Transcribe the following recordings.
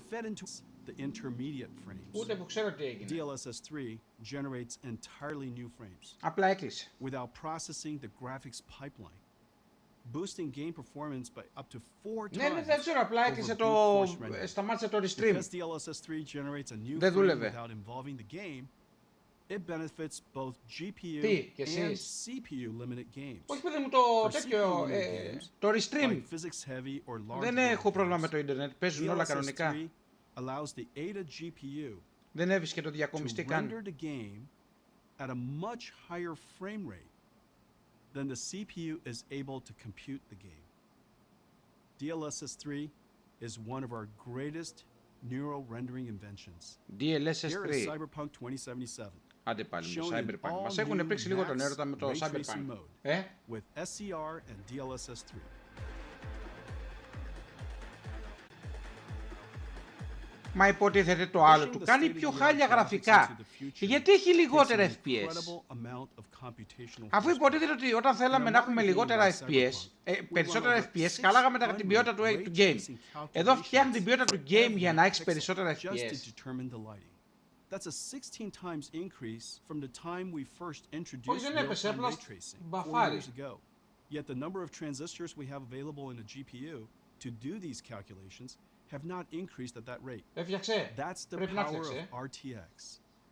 fed into the intermediate frames. Ούτε που ξέρω τι έγινε. DLSS 3 generates entirely new frames. Απλά έκλεισε. Without processing the graphics pipeline, boosting game performance by up to 4 times. Ναι, δεν ξέρω, απλά έκλεισε σταμάτησε το restream. Because DLSS 3 generates a new Δεν frame δούλευε. without involving the game, it benefits both GPU and CPU limited games. Όχι παιδί μου, το τέτοιο, το restream. Δεν έχω πρόβλημα με το ίντερνετ, παίζουν όλα κανονικά. Allows the ADA GPU δεν έβρισκε το διακομιστή καν. To render the game at a much higher frame rate than the CPU is able to compute the game. DLSS 3 is one of our greatest neural rendering inventions. DLSS 3. Here is Cyberpunk 2077. Άντε πάλι με Cyberpunk. Μας έχουν πρίξει λίγο τον έρωτα με το Cyberpunk. With SCR and DLSS 3. Μα υποτίθεται το άλλο του κάνει πιο χάλια γραφικά. Και γιατί έχει λιγότερα FPS? Αφού υποτίθεται ότι όταν θέλαμε να έχουμε λιγότερα FPS, περισσότερα FPS, καλάγαμε την ποιότητα του game. Εδώ φτιάχνει την ποιότητα του game για να έχει περισσότερα FPS. That's a 16 times increase from the time we first introduced real-time ray tracing 4 years ago. Yet the number of transistors we have available in a GPU to do these calculations have not increased at that rate. That's the power of RTX.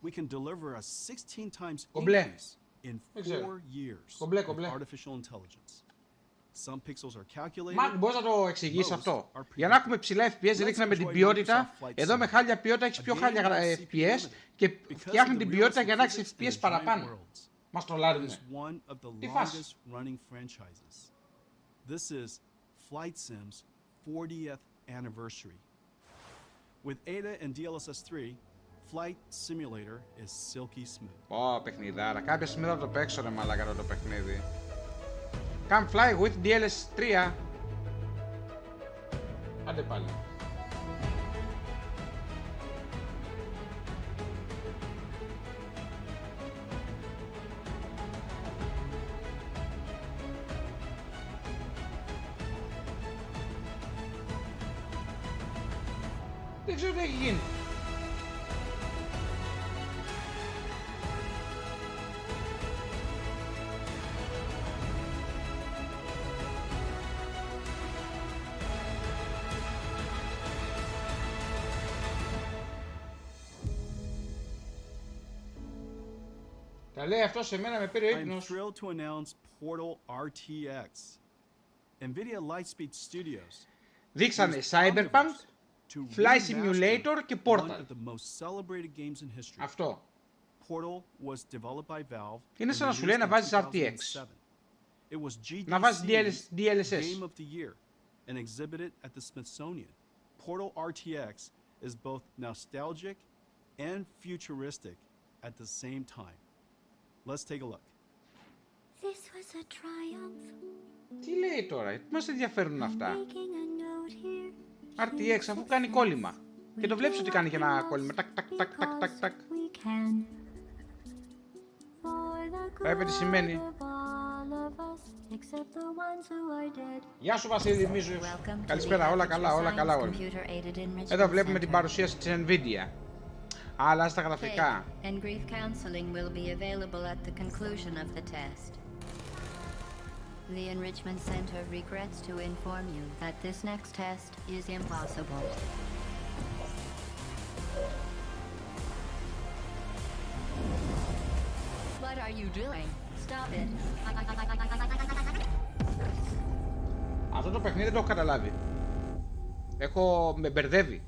We can deliver a 16 times increase in 4 years with artificial intelligence. Some pixels are calculated. Μάρκ, μπορείς να το εξηγήσεις αυτό? Για να έχουμε ψηλά FPS ρίχναμε την ποιότητα, εδώ με χάλια ποιότητα έχεις πιο χάλια FPS και φτιάχνει την ποιότητα για να έχεις FPS παραπάνω. Μας τρολάρουν. Τι φάση? This is Flight Sim's 40th anniversary. With ADA and DLSS 3, Flight Simulator is silky smooth. Ω, παιχνιδάρα. Κάποια στιγμή θα το παίξω ρε μαλάκα το παιχνίδι. Come fly with DLSS 3. Άντε πάλι. Δεν ξέρω τι έχει γίνει. Τα λέει αυτό σε μένα, με πήρε ο ύπνος. I'm thrilled to announce Portal RTX. Nvidia Lightspeed Studios. Δείξανε Cyberpunk, Fly Simulator και Portal. Αυτό. Είναι σαν να σου λέει να βάζεις RTX. Να βάζεις DLSS. And exhibited at the Smithsonian. Portal RTX is both nostalgic and futuristic at the same time. Let's take a look. This was a triumph. Τι λέει τώρα, τι μας ενδιαφέρουν αυτά? RTX αφού κάνει κόλλημα. Και το βλέπεις ότι κάνει και ένα κόλλημα. Τακ, τακ, τακ, τακ, τακ, τακ. Πρέπει τι σημαίνει. Γεια σου Βασίλη Μίζου. Καλησπέρα, όλα καλά, όλα καλά όλοι. Εδώ βλέπουμε την παρουσίαση της Nvidia. Αλλά στα γραφικά. The Enrichment Center regrets to inform you that this next test is impossible. What are you doing? Stop it. Αυτό το παιχνίδι δεν το έχω καταλάβει. Με μπερδεύει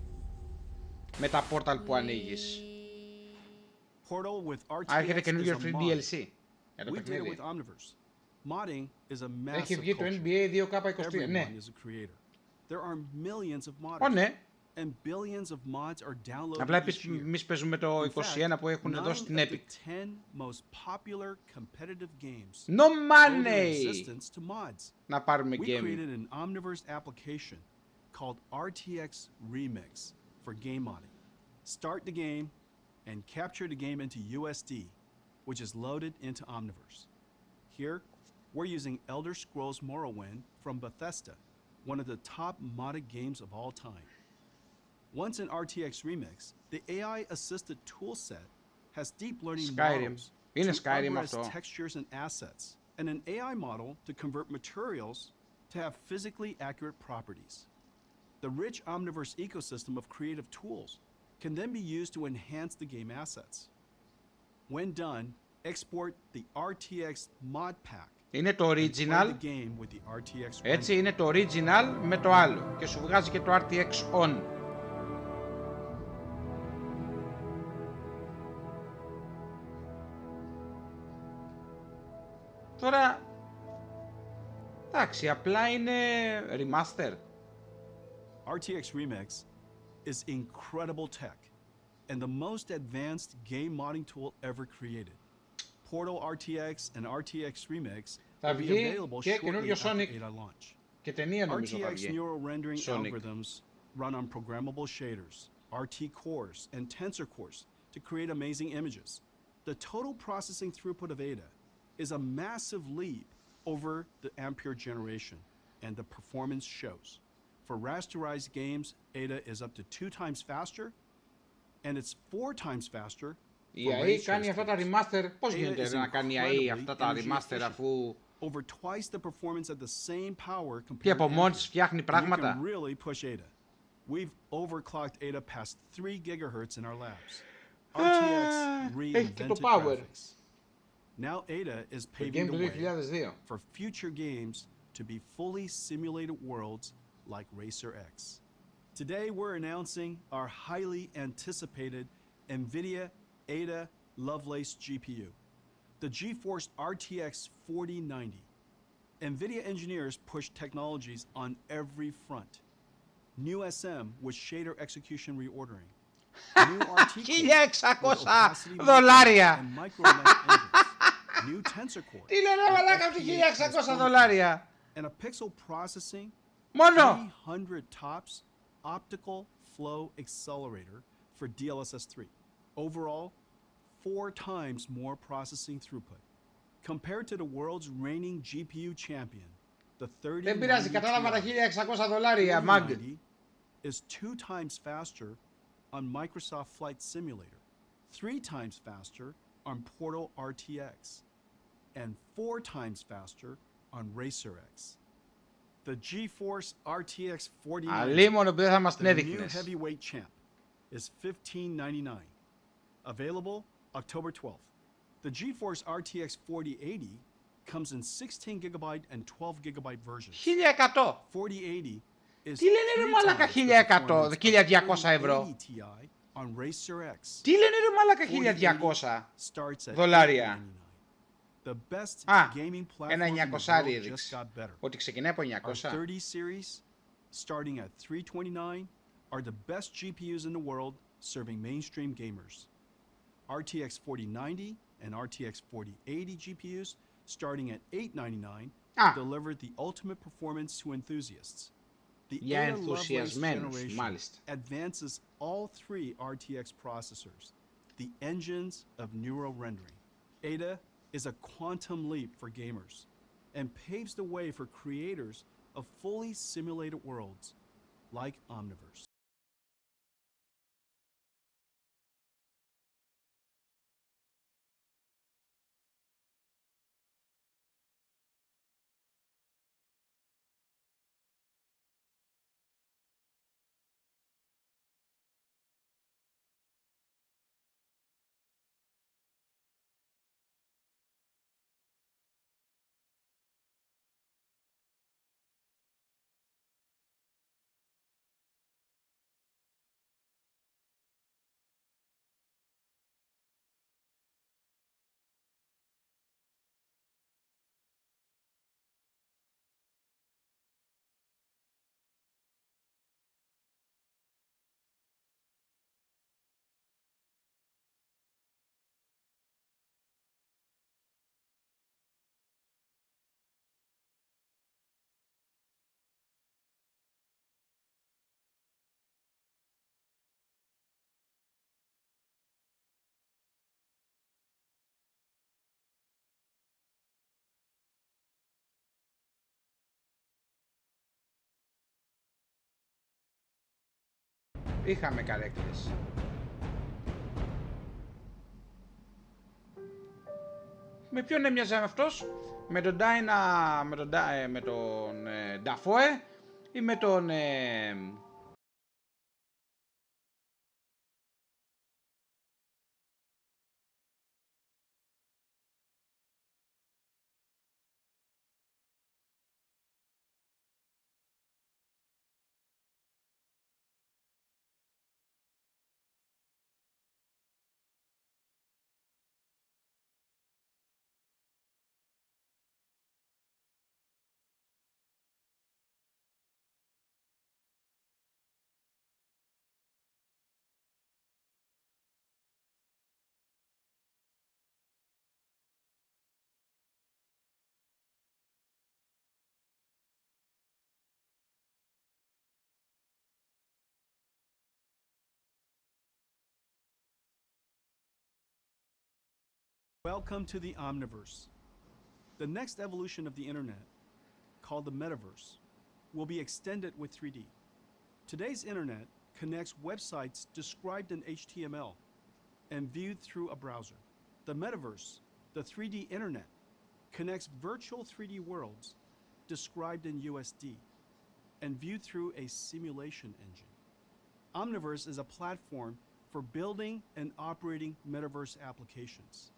με τα portal που ανοίγεις. Έρχεται καινούργιο free DLC για το παιχνίδι. Modding is a massive Έχει βγει το NBA 2K23, ναι. Ναι. Απλά εμείς παίζουμε το 21 που έχουν δώσει την Epic. No money! Να πάρουμε game. We created an Omniverse application called RTX Remix for game modding. Start the game and capture the game into USD, which is loaded into Omniverse. Here, we're using Elder Scrolls Morrowind from Bethesda, one of the top modded games of all time. Once in RTX Remix, the AI-assisted toolset has deep learning Skyrim. models Είναι to Skyrim algorize αυτό. textures and assets, and an AI model to convert materials to have physically accurate properties. The rich Omniverse ecosystem of creative tools can then be used to enhance the game assets. When done, export the RTX mod pack. Είναι το And play original. the game with the RTX Έτσι render. είναι το original με το άλλο. Και σου βγάζει και το RTX on. Τώρα, εντάξει, απλά είναι remaster. RTX Remix is incredible tech and the most advanced game modding tool ever created. Portal RTX and RTX Remix Θα will be βγει available και shortly καινούριο after Sonic. ADA launch. Και ταινία νομίζω θα RTX βγει. neural rendering Sonic. algorithms run on programmable shaders, RT cores, and tensor cores to create amazing images. The total processing throughput of ADA is a massive leap over the Ampere generation, and the performance shows. For rasterized games, ADA is up to 2 times faster, and it's 4 times faster. Η AI κάνει αυτά τα remaster. Πώς γίνεται να κάνει η AI αυτά τα remaster αφού over twice the performance at the same power compared και από to μόνη Ampere. της φτιάχνει You πράγματα. can really push ADA. We've overclocked ADA past 3 gigahertz in our labs. RTX Έχει και το reinvented power. graphics. Now ADA is Το paving game the του way 2002. for future games to be fully simulated worlds like Racer X. Today we're announcing our highly anticipated NVIDIA ADA Lovelace GPU, the GeForce RTX 4090. NVIDIA engineers push technologies on every front. New SM with shader execution reordering. New RT $1.600. and micro-mesh engines. New tensor core. Τι λένε μαλάκα από $1.600. And a pixel processing Μόνο. 300 TOPS optical flow accelerator for DLSS 3. Overall, 4 times more processing throughput. Compared to the world's reigning GPU champion, the 3090 Δεν πειράζει, κατάλαβα τα $1.600, μάγκ. is 2 times faster on Microsoft Flight Simulator, 3 times faster on Portal RTX, and 4 times faster on Racer X. The GeForce RTX 4090, Αλίμονο που δεν θα μας την the new έδειχνες. heavyweight champ, is $1599. Available October 12th. The GeForce RTX 4080 comes in 16GB and 12GB versions. 1100. 4080 is Τι λένε ρε μαλάκα 1100, 1200 ευρώ. on Racer X. Τι λένε ρε μαλάκα 1200 starts at δολάρια. $899. The best Α, gaming platform ένα in the 900 world just έδειξε. got better. Ότι ξεκινάει από Our 900. 30 series, starting at $329, are the best GPUs in the world serving mainstream gamers. RTX 4090 and RTX 4080 GPUs, starting at $899, deliver the ultimate performance to enthusiasts. The Για ADA Lovelace ενθουσιασμένους, generation μάλιστα. advances all 3 RTX processors, the engines of neural rendering. ADA is a quantum leap for gamers and paves the way for creators of fully simulated worlds like Omniverse. Είχαμε καρέκλες. Με ποιον έμοιαζε αυτός? Με τον Ντάινα, με τον Νταφόε ή με τον... Welcome to the Omniverse. The next evolution of the internet, called the metaverse, will be extended with 3D. Today's internet connects websites described in HTML and viewed through a browser. The metaverse, the 3D internet, connects virtual 3D worlds described in USD and viewed through a simulation engine. Omniverse is a platform for building and operating metaverse applications.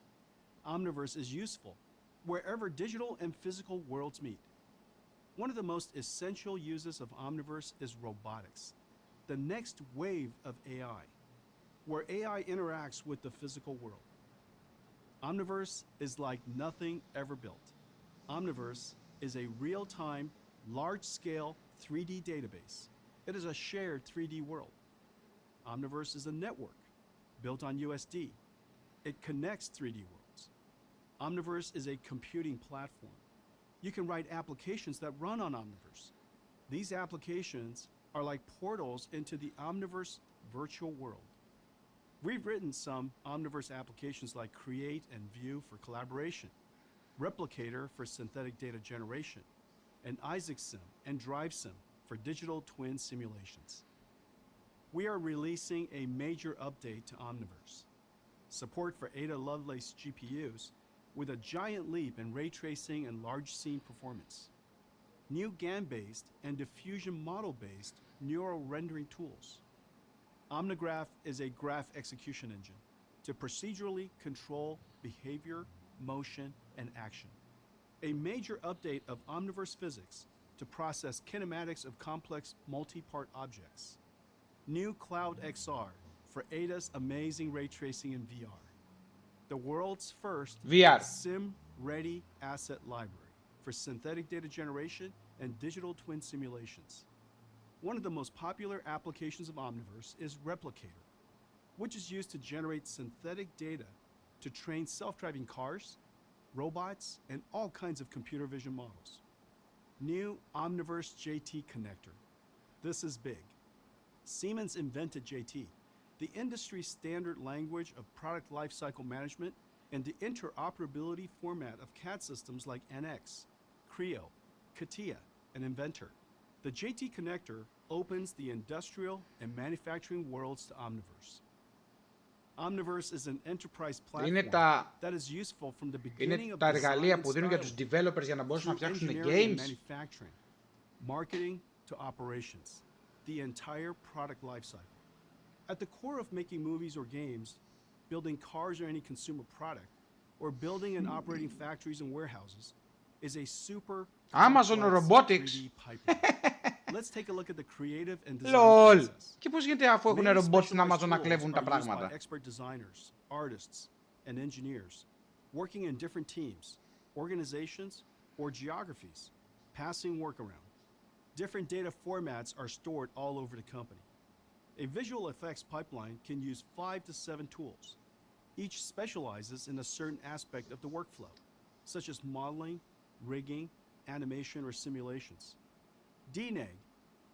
Omniverse is useful wherever digital and physical worlds meet. One of the most essential uses of Omniverse is robotics, the next wave of AI, where AI interacts with the physical world. Omniverse is like nothing ever built. Omniverse is a real-time, large-scale 3D database. It is a shared 3D world. Omniverse is a network built on USD. It connects 3D worlds. Omniverse is a computing platform. You can write applications that run on Omniverse. These applications are like portals into the Omniverse virtual world. We've written some Omniverse applications like Create and View for collaboration, Replicator for synthetic data generation, and IsaacSim and DriveSim for digital twin simulations. We are releasing a major update to Omniverse. Support for Ada Lovelace GPUs with a giant leap in ray tracing and large scene performance. New GAN-based and diffusion model-based neural rendering tools. Omnigraph is a graph execution engine to procedurally control behavior, motion, and action. A major update of Omniverse physics to process kinematics of complex multi-part objects. New Cloud XR for Ada's amazing ray tracing in VR. The world's first VR sim-ready asset library for synthetic data generation and digital twin simulations. One of the most popular applications of Omniverse is Replicator, which is used to generate synthetic data to train self-driving cars, robots, and all kinds of computer vision models. New Omniverse JT connector. This is big. Siemens invented JT, the industry standard language of product lifecycle management and the interoperability format of CAD systems like NX, Creo, CATIA, and Inventor. The JT connector opens the industrial and manufacturing worlds to Omniverse. Omniverse is an enterprise platform that is useful from the beginning of design and style through engineering and manufacturing, marketing to operations, the entire product lifecycle. At the core of making movies or games, building cars or any consumer product, or building and operating factories and warehouses is a super Amazon Robotics. Let's take a look at the creative and design process. Και πώς γίνεται αφού έχουν ρομπότ στην Amazon να κλέβουν τα πράγματα. Expert designers, artists, and engineers working in different teams, organizations, or geographies, passing work around. Different data formats are stored all over the company. A visual effects pipeline can use 5 to 7 tools. Each specializes in a certain aspect of the workflow, such as modeling, rigging, animation, or simulations. DNEG,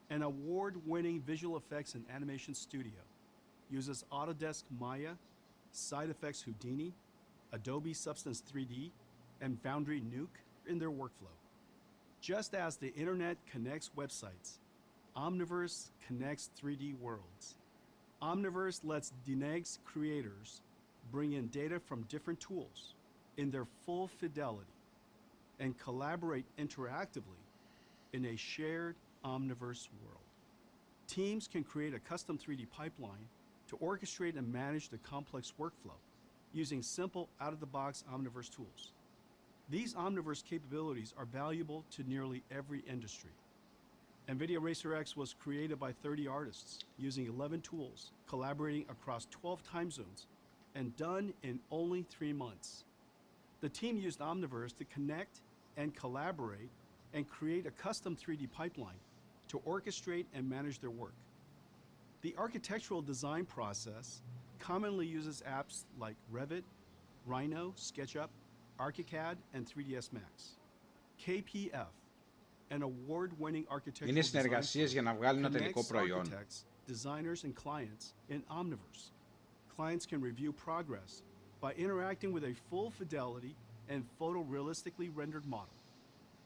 an award-winning visual effects and animation studio, uses Autodesk Maya, Side Effects Houdini, Adobe Substance 3D, and Foundry Nuke in their workflow. Just as the internet connects websites, Omniverse connects 3D worlds. Omniverse lets Dineg's creators bring in data from different tools in their full fidelity and collaborate interactively in a shared Omniverse world. Teams can create a custom 3D pipeline to orchestrate and manage the complex workflow using simple out-of-the-box Omniverse tools. These Omniverse capabilities are valuable to nearly every industry. NVIDIA Racer X was created by 30 artists using 11 tools, collaborating across 12 time zones, and done in only 3 months. The team used Omniverse to connect and collaborate and create a custom 3D pipeline to orchestrate and manage their work. The architectural design process commonly uses apps like Revit, Rhino, SketchUp, ArchiCAD, and 3ds Max. KPF, an award-winning architectural design connects architects, designers, and clients in Omniverse. Clients can review progress by interacting with a full fidelity and photorealistically rendered model.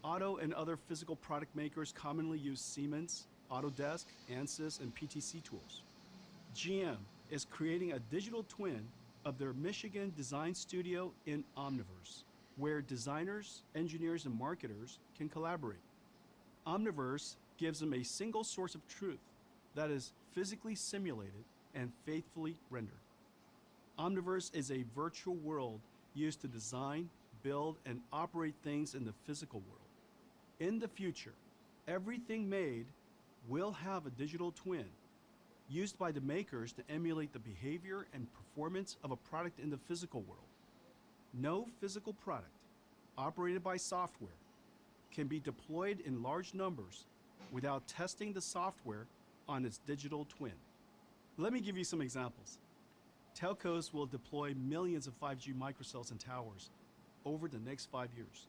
Auto and other physical product makers commonly use Siemens, Autodesk, Ansys, and PTC tools. GM is creating a digital twin of their Michigan design studio in Omniverse, where designers, engineers, and marketers can collaborate. Omniverse gives them a single source of truth that is physically simulated and faithfully rendered. Omniverse is a virtual world used to design, build, and operate things in the physical world. In the future, everything made will have a digital twin used by the makers to emulate the behavior and performance of a product in the physical world. No physical product operated by software can be deployed in large numbers without testing the software on its digital twin. Let me give you some examples. Telcos will deploy millions of 5G microcells and towers over the next 5 years.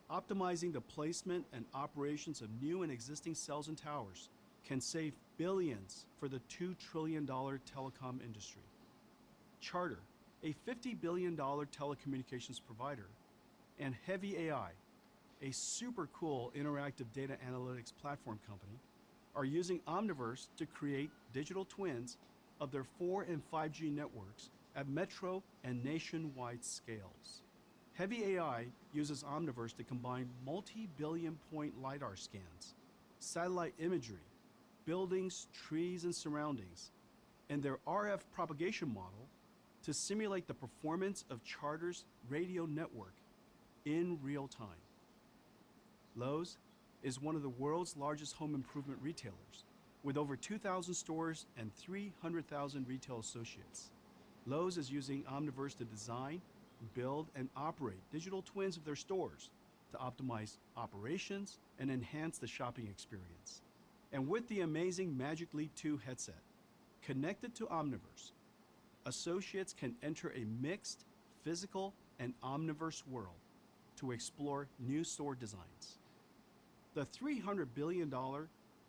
Optimizing the placement and operations of new and existing cells and towers can save billions for the $2 trillion telecom industry. Charter, a $50 billion telecommunications provider, and Heavy AI, a super cool interactive data analytics platform company, are using Omniverse to create digital twins of their 4 and 5G networks at metro and nationwide scales. Heavy AI uses Omniverse to combine multi-billion point LiDAR scans, satellite imagery, buildings, trees, and surroundings, and their RF propagation model to simulate the performance of Charter's radio network in real time. Lowe's is one of the world's largest home improvement retailers, with over 2,000 stores and 300,000 retail associates. Lowe's is using Omniverse to design, build, and operate digital twins of their stores to optimize operations and enhance the shopping experience. And with the amazing Magic Leap 2 headset, connected to Omniverse, associates can enter a mixed physical and Omniverse world to explore new store designs. The $300 billion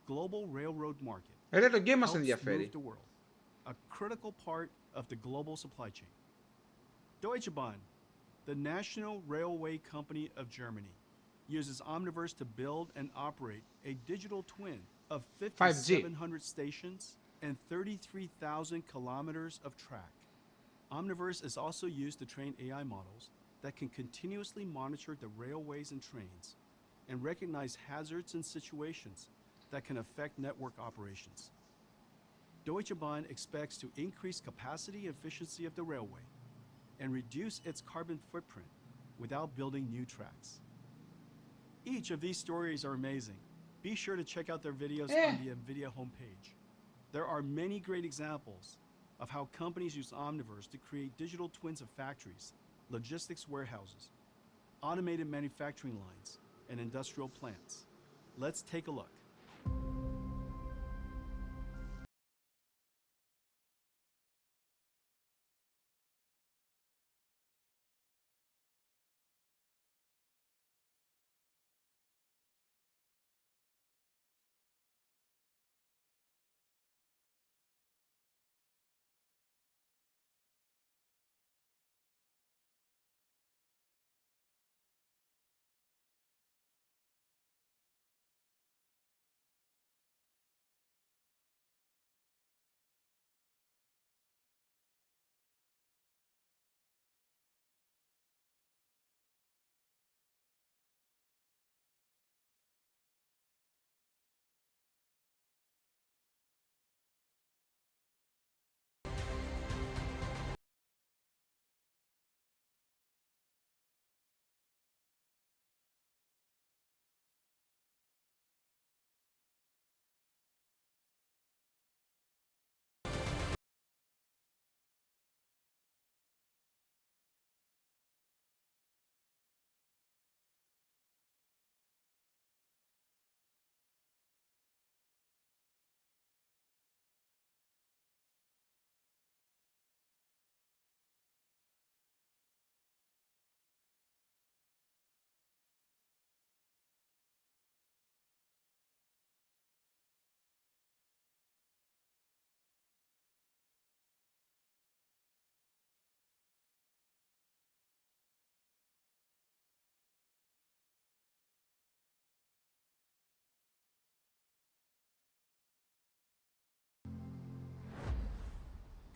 global railroad market helps move the world, a critical part of the global supply chain. Deutsche Bahn, the national railway company of Germany, uses Omniverse to build and operate a digital twin of 5,700 stations and 33,000 kilometers of track. Omniverse is also used to train AI models that can continuously monitor the railways and trains and recognize hazards and situations that can affect network operations. Deutsche Bahn expects to increase capacity and efficiency of the railway and reduce its carbon footprint without building new tracks. Each of these stories are amazing. Be sure to check out their videos on the NVIDIA homepage. There are many great examples of how companies use Omniverse to create digital twins of factories, logistics warehouses, automated manufacturing lines, and industrial plants. Let's take a look.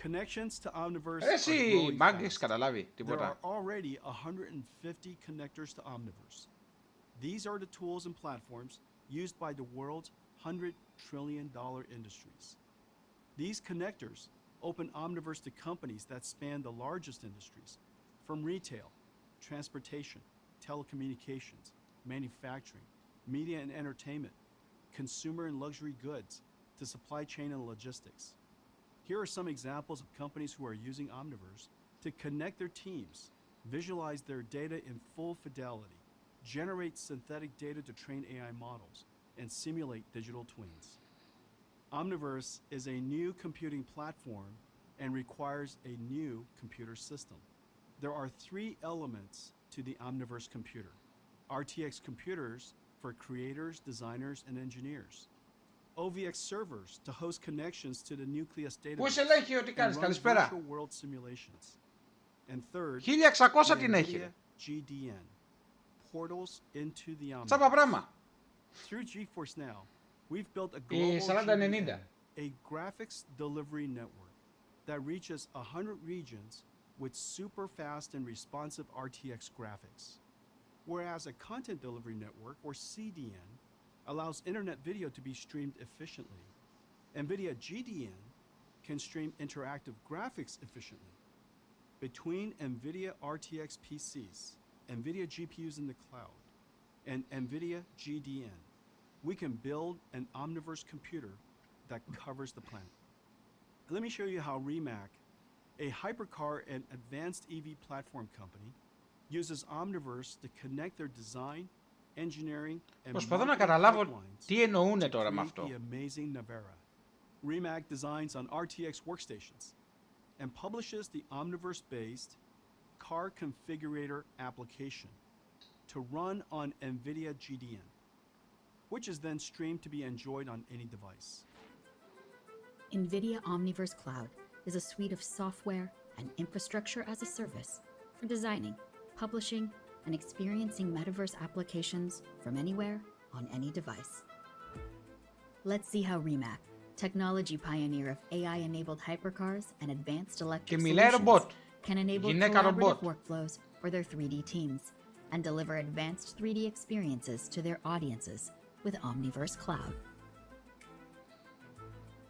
Connections to Omniverse Εσύ, are growing μάγκες, fast. καταλάβει, There τίποτα. are already 150 connectors to Omniverse. These are the tools and platforms used by the world's $100 trillion industries. These connectors open Omniverse to companies that span the largest industries, from retail, transportation, telecommunications, manufacturing, media and entertainment, consumer and luxury goods, to supply chain and logistics. Here are some examples of companies who are using Omniverse to connect their teams, visualize their data in full fidelity, generate synthetic data to train AI models, and simulate digital twins. Omniverse is a new computing platform and requires a new computer system. There are 3 elements to the Omniverse computer: RTX computers for creators, designers, and engineers; OVX servers to host connections to the Nucleus database and run virtual world simulations; and third, 1600 την έχει. NVIDIA GDN, portals into the Omniverse. Τσάπα πράγμα. Through GeForce Now, we've built a global GDN, a graphics delivery network that reaches 100 regions with super fast and responsive RTX graphics. Whereas a content delivery network, or CDN, allows internet video to be streamed efficiently, NVIDIA GDN can stream interactive graphics efficiently. Between NVIDIA RTX PCs, NVIDIA GPUs in the cloud, and NVIDIA GDN, we can build an Omniverse computer that covers the planet. Let me show you how Reee, a hypercar and advanced EV platform company, uses Omniverse to connect their design, engineering, and προσπαθώ να καταλάβω τι εννοούνε τώρα με αυτό. The amazing Navara. Reee designs on RTX workstations and publishes the Omniverse-based car configurator application to run on NVIDIA GDN, which is then streamed to be enjoyed on any device. NVIDIA Omniverse Cloud is a suite of software and infrastructure as a service for designing, publishing, and experiencing metaverse applications from anywhere on any device. Let's see how Reee, technology pioneer of AI-enabled hypercars and advanced electric solutions, can enable collaborative workflows for their 3D teams and deliver advanced 3D experiences to their audiences with Omniverse Cloud.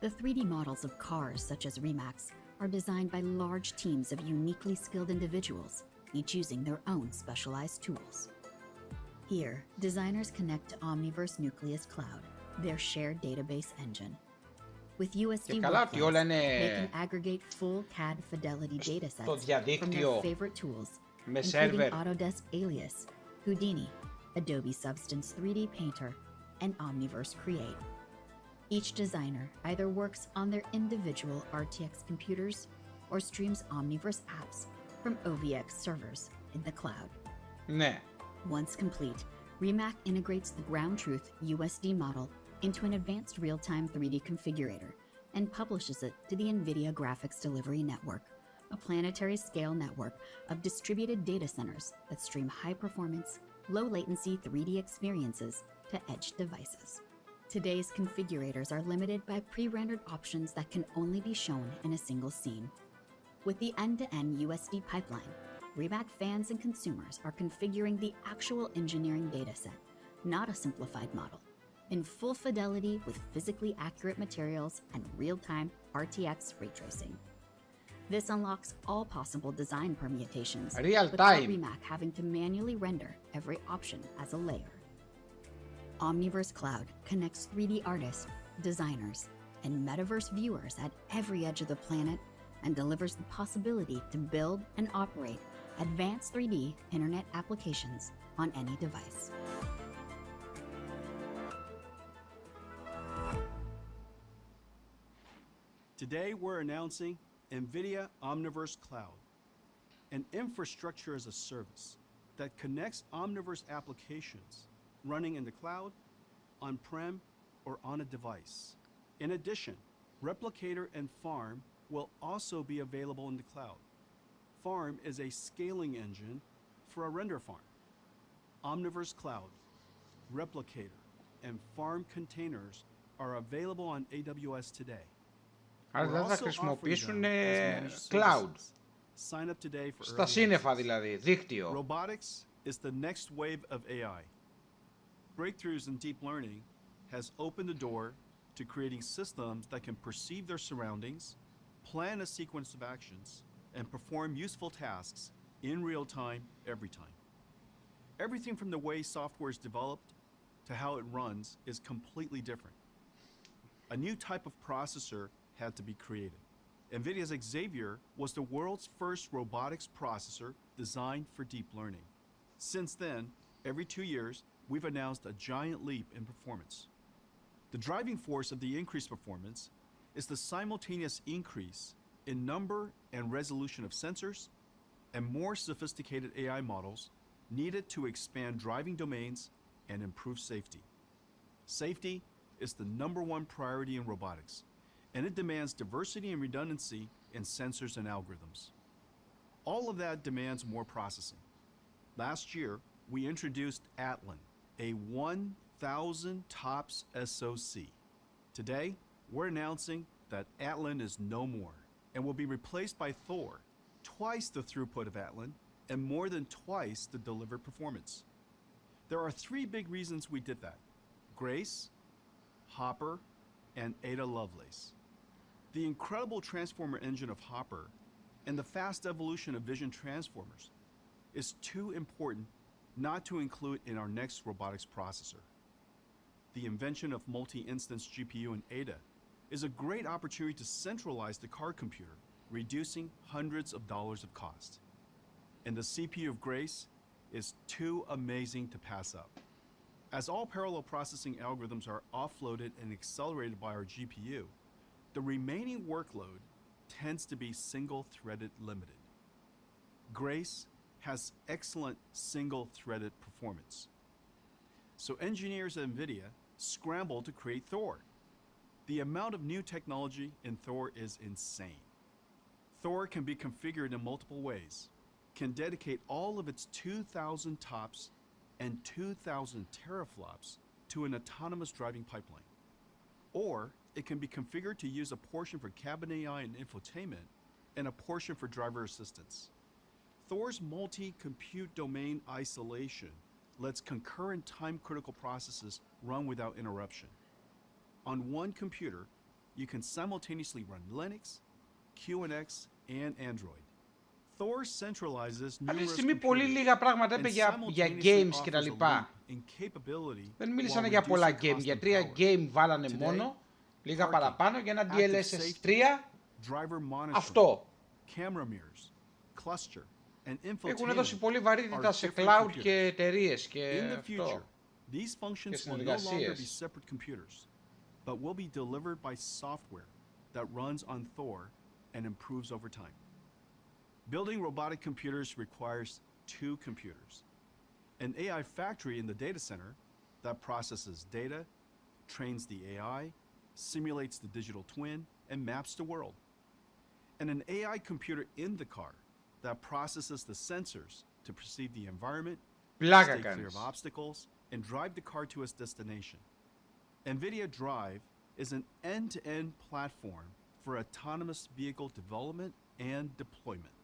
The 3D models of cars such as Ree's are designed by large teams of uniquely skilled individuals, each using their own specialized tools. Here, designers connect to Omniverse Nucleus Cloud, their shared database engine. With USD workflows, they can aggregate full CAD fidelity datasets from their favorite tools, including Autodesk Alias, Houdini, Adobe Substance 3D Painter, and Omniverse Create. Each designer either works on their individual RTX computers or streams Omniverse apps from OVX servers in the cloud. Ναι. Once complete, Reee integrates the ground truth USD model into an advanced real-time 3D configurator and publishes it to the NVIDIA Graphics Delivery Network, a planetary scale network of distributed data centers that stream high-performance, low-latency 3D experiences to edge devices. Today's configurators are limited by pre-rendered options that can only be shown in a single scene. With the end-to-end USD pipeline, Reee fans and consumers are configuring the actual engineering dataset, not a simplified model, in full fidelity with physically accurate materials and real-time RTX ray tracing. This unlocks all possible design permutations, without Reee having to manually render every option as a layer. Omniverse Cloud connects 3D artists, designers, and metaverse viewers at every edge of the planet and delivers the possibility to build and operate advanced 3D internet applications on any device. Today we're announcing NVIDIA Omniverse Cloud, an infrastructure as a service that connects Omniverse applications running in the cloud, on-prem, or on a device. In addition, Replicator and Farm will also be available in the cloud. Farm is a scaling engine for a render farm. Omniverse Cloud, Replicator, and Farm containers are available on AWS today. Άρα δεν θα χρησιμοποιήσουν cloud. Στα σύννεφα δηλαδή, δίκτυο. Robotics is the next wave of AI. Breakthroughs in deep learning has opened the door to creating systems that can perceive their surroundings, plan a sequence of actions, and perform useful tasks in real time, every time. Everything from the way software is developed to how it runs is completely different. A new type of processor had to be created. NVIDIA's Xavier was the world's first robotics processor designed for deep learning. Since then, every 2 years, we've announced a giant leap in performance. The driving force of the increased performance is the simultaneous increase in number and resolution of sensors and more sophisticated AI models needed to expand driving domains and improve safety. Safety is the #1 priority in robotics, and it demands diversity and redundancy in sensors and algorithms. All of that demands more processing. Last year, we introduced Atlan, a 1,000 TOPS SoC. Today, we're announcing that Atlan is no more and will be replaced by Thor, twice the throughput of Atlan and more than twice the delivered performance. There are 3 big reasons we did that: Grace, Hopper, and Ada Lovelace. The incredible transformer engine of Hopper and the fast evolution of vision transformers is too important not to include in our next robotics processor. The invention of multi-instance GPU in Ada is a great opportunity to centralize the car computer, reducing hundreds of dollars of cost. And the CPU of Grace is too amazing to pass up. As all parallel processing algorithms are offloaded and accelerated by our GPU, the remaining workload tends to be single-threaded limited. Grace has excellent single-threaded performance. So engineers at NVIDIA scrambled to create Thor. The amount of new technology in Thor is insane. Thor can be configured in multiple ways, can dedicate all of its 2,000 TOPS and 2,000 teraflops to an autonomous driving pipeline. Or it can be configured to use a portion for cabin AI and infotainment and a portion for driver assistance. Thor's multi-compute domain isolation lets concurrent time-critical processes run without interruption. On one computer, you can simultaneously run Linux, QNX, and Android. Thor centralizes numerous computers πολύ λίγα πράγματα είπε για games και τα λοιπά. Δεν μίλησαν για πολλά games, για 3 game βάλανε μόνο, λίγα παραπάνω για ένα DLSS 3, αυτό. Έχουν δώσει πολύ βαρύτητα σε cloud και εταιρείες και αυτό. Και συνεργασίες. But will be delivered by software that runs on Thor and improves over time. Building robotic computers requires 2 computers: an AI factory in the data center that processes data, trains the AI, simulates the digital twin, and maps the world, and an AI computer in the car that processes the sensors to perceive the environment, stay clear of obstacles, and drive the car to its destination. NVIDIA Drive is an end-to-end platform for autonomous vehicle development and deployment.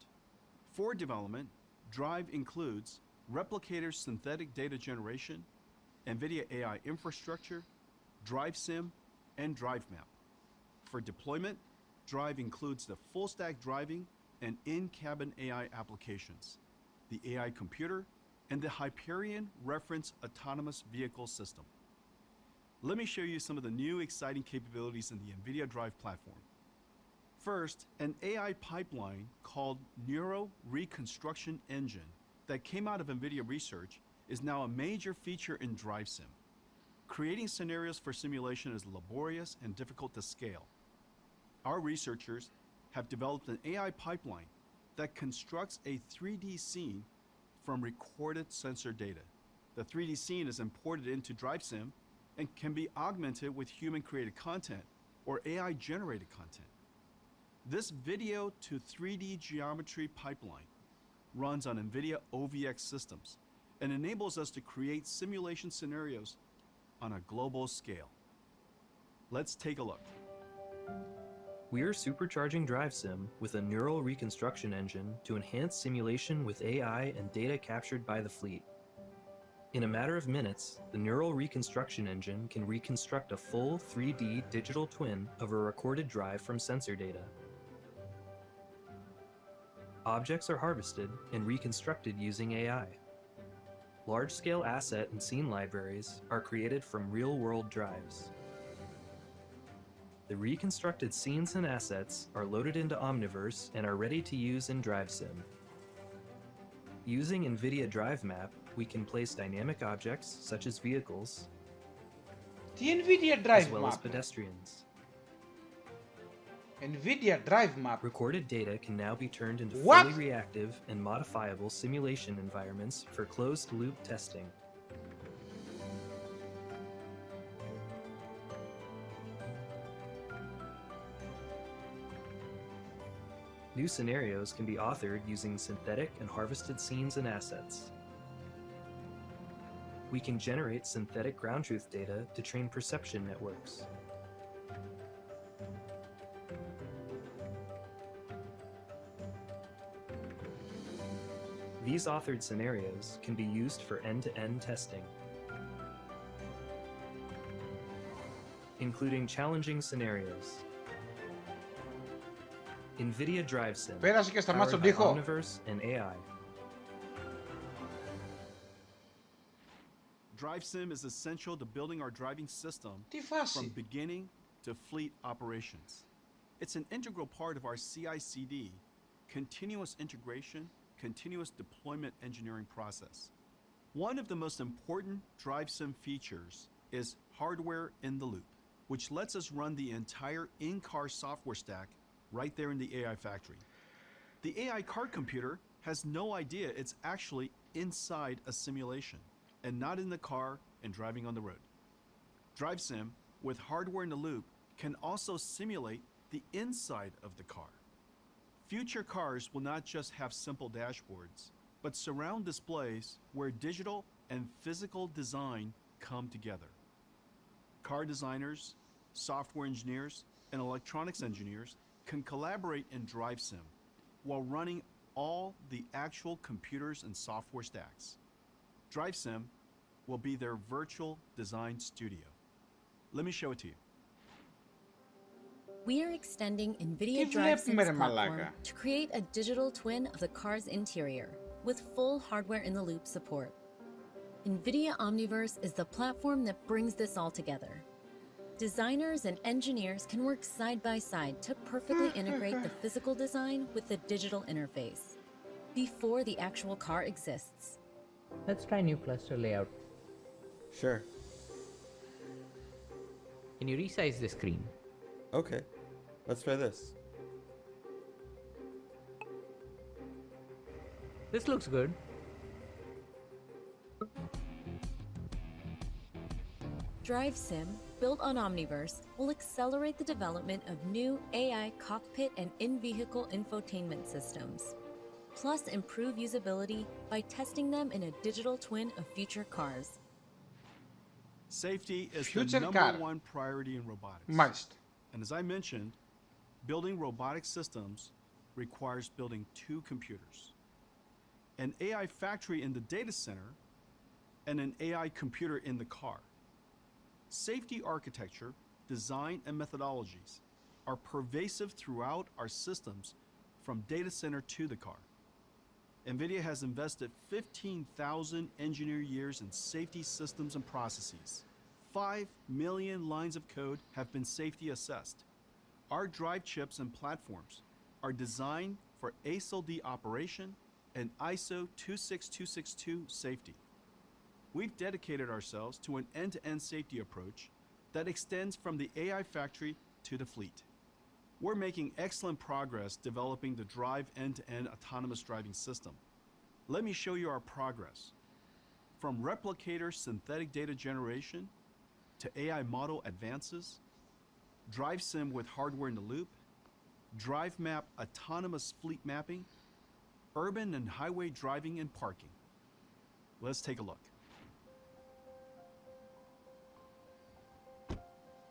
For development, Drive includes Replicator synthetic data generation, NVIDIA AI infrastructure, DriveSim, and DriveMap. For deployment, Drive includes the full-stack driving and in-cabin AI applications, the AI computer, and the Hyperion reference autonomous vehicle system. Let me show you some of the new exciting capabilities in the NVIDIA Drive platform. First, an AI pipeline called Neuro Reconstruction Engine that came out of NVIDIA research is now a major feature in DriveSim. Creating scenarios for simulation is laborious and difficult to scale. Our researchers have developed an AI pipeline that constructs a 3D scene from recorded sensor data. The 3D scene is imported into DriveSim and can be augmented with human-created content or AI-generated content. This video to 3D geometry pipeline runs on NVIDIA OVX systems and enables us to create simulation scenarios on a global scale. Let's take a look. We are supercharging DriveSim with a neural reconstruction engine to enhance simulation with AI and data captured by the fleet. In a matter of minutes, the neural reconstruction engine can reconstruct a full 3D digital twin of a recorded drive from sensor data. Objects are harvested and reconstructed using AI. Large-scale asset and scene libraries are created from real-world drives. The reconstructed scenes and assets are loaded into Omniverse and are ready to use in DriveSim. Using NVIDIA Drive Map, we can place dynamic objects such as vehicles, The NVIDIA Drive as well as Map. pedestrians. NVIDIA Drive Map. Recorded data can now be turned into What? fully reactive and modifiable simulation environments for closed-loop testing. New scenarios can be authored using synthetic and harvested scenes and assets. We can generate synthetic ground truth data to train perception networks. These authored scenarios can be used for end-to-end testing, including challenging scenarios. NVIDIA DriveSim, Πέρασε και σταμάτησε τον powered by τοίχο. Omniverse and AI. DriveSim is essential to building our driving system Τι from φάση. beginning to fleet operations. It's an integral part of our CI/CD, continuous integration, continuous deployment engineering process. One of the most important DriveSim features is hardware in the loop, which lets us run the entire in-car software stack right there in the AI factory. The AI card computer has no idea it's actually inside a simulation and not in the car and driving on the road. DriveSim, with hardware in the loop, can also simulate the inside of the car. Future cars will not just have simple dashboards, but surround displays where digital and physical design come together. Car designers, software engineers, and electronics engineers can collaborate in DriveSim while running all the actual computers and software stacks. DriveSim will be their virtual design studio. Let me show it to you. We are extending NVIDIA Τι DriveSim's βλέπουμε, ρε platform μαλάκα? to create a digital twin of the car's interior with full hardware-in-the-loop support. NVIDIA Omniverse is the platform that brings this all together. Designers and engineers can work side by side to perfectly integrate the physical design with the digital interface before the actual car exists. Let's try new cluster layout. Sure. Can you resize the screen? Okay. Let's try this. This looks good. DriveSim, built on Omniverse, will accelerate the development of new AI cockpit and in-vehicle infotainment systems, plus improve usability by testing them in a digital twin of future cars. Safety is Future the car. number one priority in robotics. Μάλιστα. And as I mentioned, building robotic systems requires building two computers. An AI factory in the data center and an AI computer in the car. Safety architecture, design, and methodologies are pervasive throughout our systems from data center to the car. NVIDIA has invested 15,000 engineer years in safety systems and processes. 5 million lines of code have been safety assessed. Our drive chips and platforms are designed for ASIL-D operation and ISO 26262 safety. We've dedicated ourselves to an end-to-end safety approach that extends from the AI factory to the fleet. We're making excellent progress developing the Drive end-to-end autonomous driving system. Let me show you our progress. From replicator synthetic data generation to AI model advances, DriveSim with hardware in the loop, Drive Map autonomous fleet mapping, urban and highway driving and parking. Let's take a look.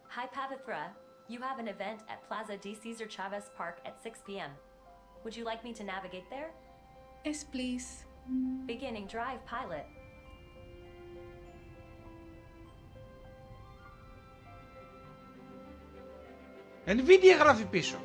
Hi, Pavithra. You have an event at Plaza de Cesar Chavez Park at 6 p.m. Would you like me to navigate there? Yes, please. Beginning drive, pilot. Nvidia γράφει πίσω.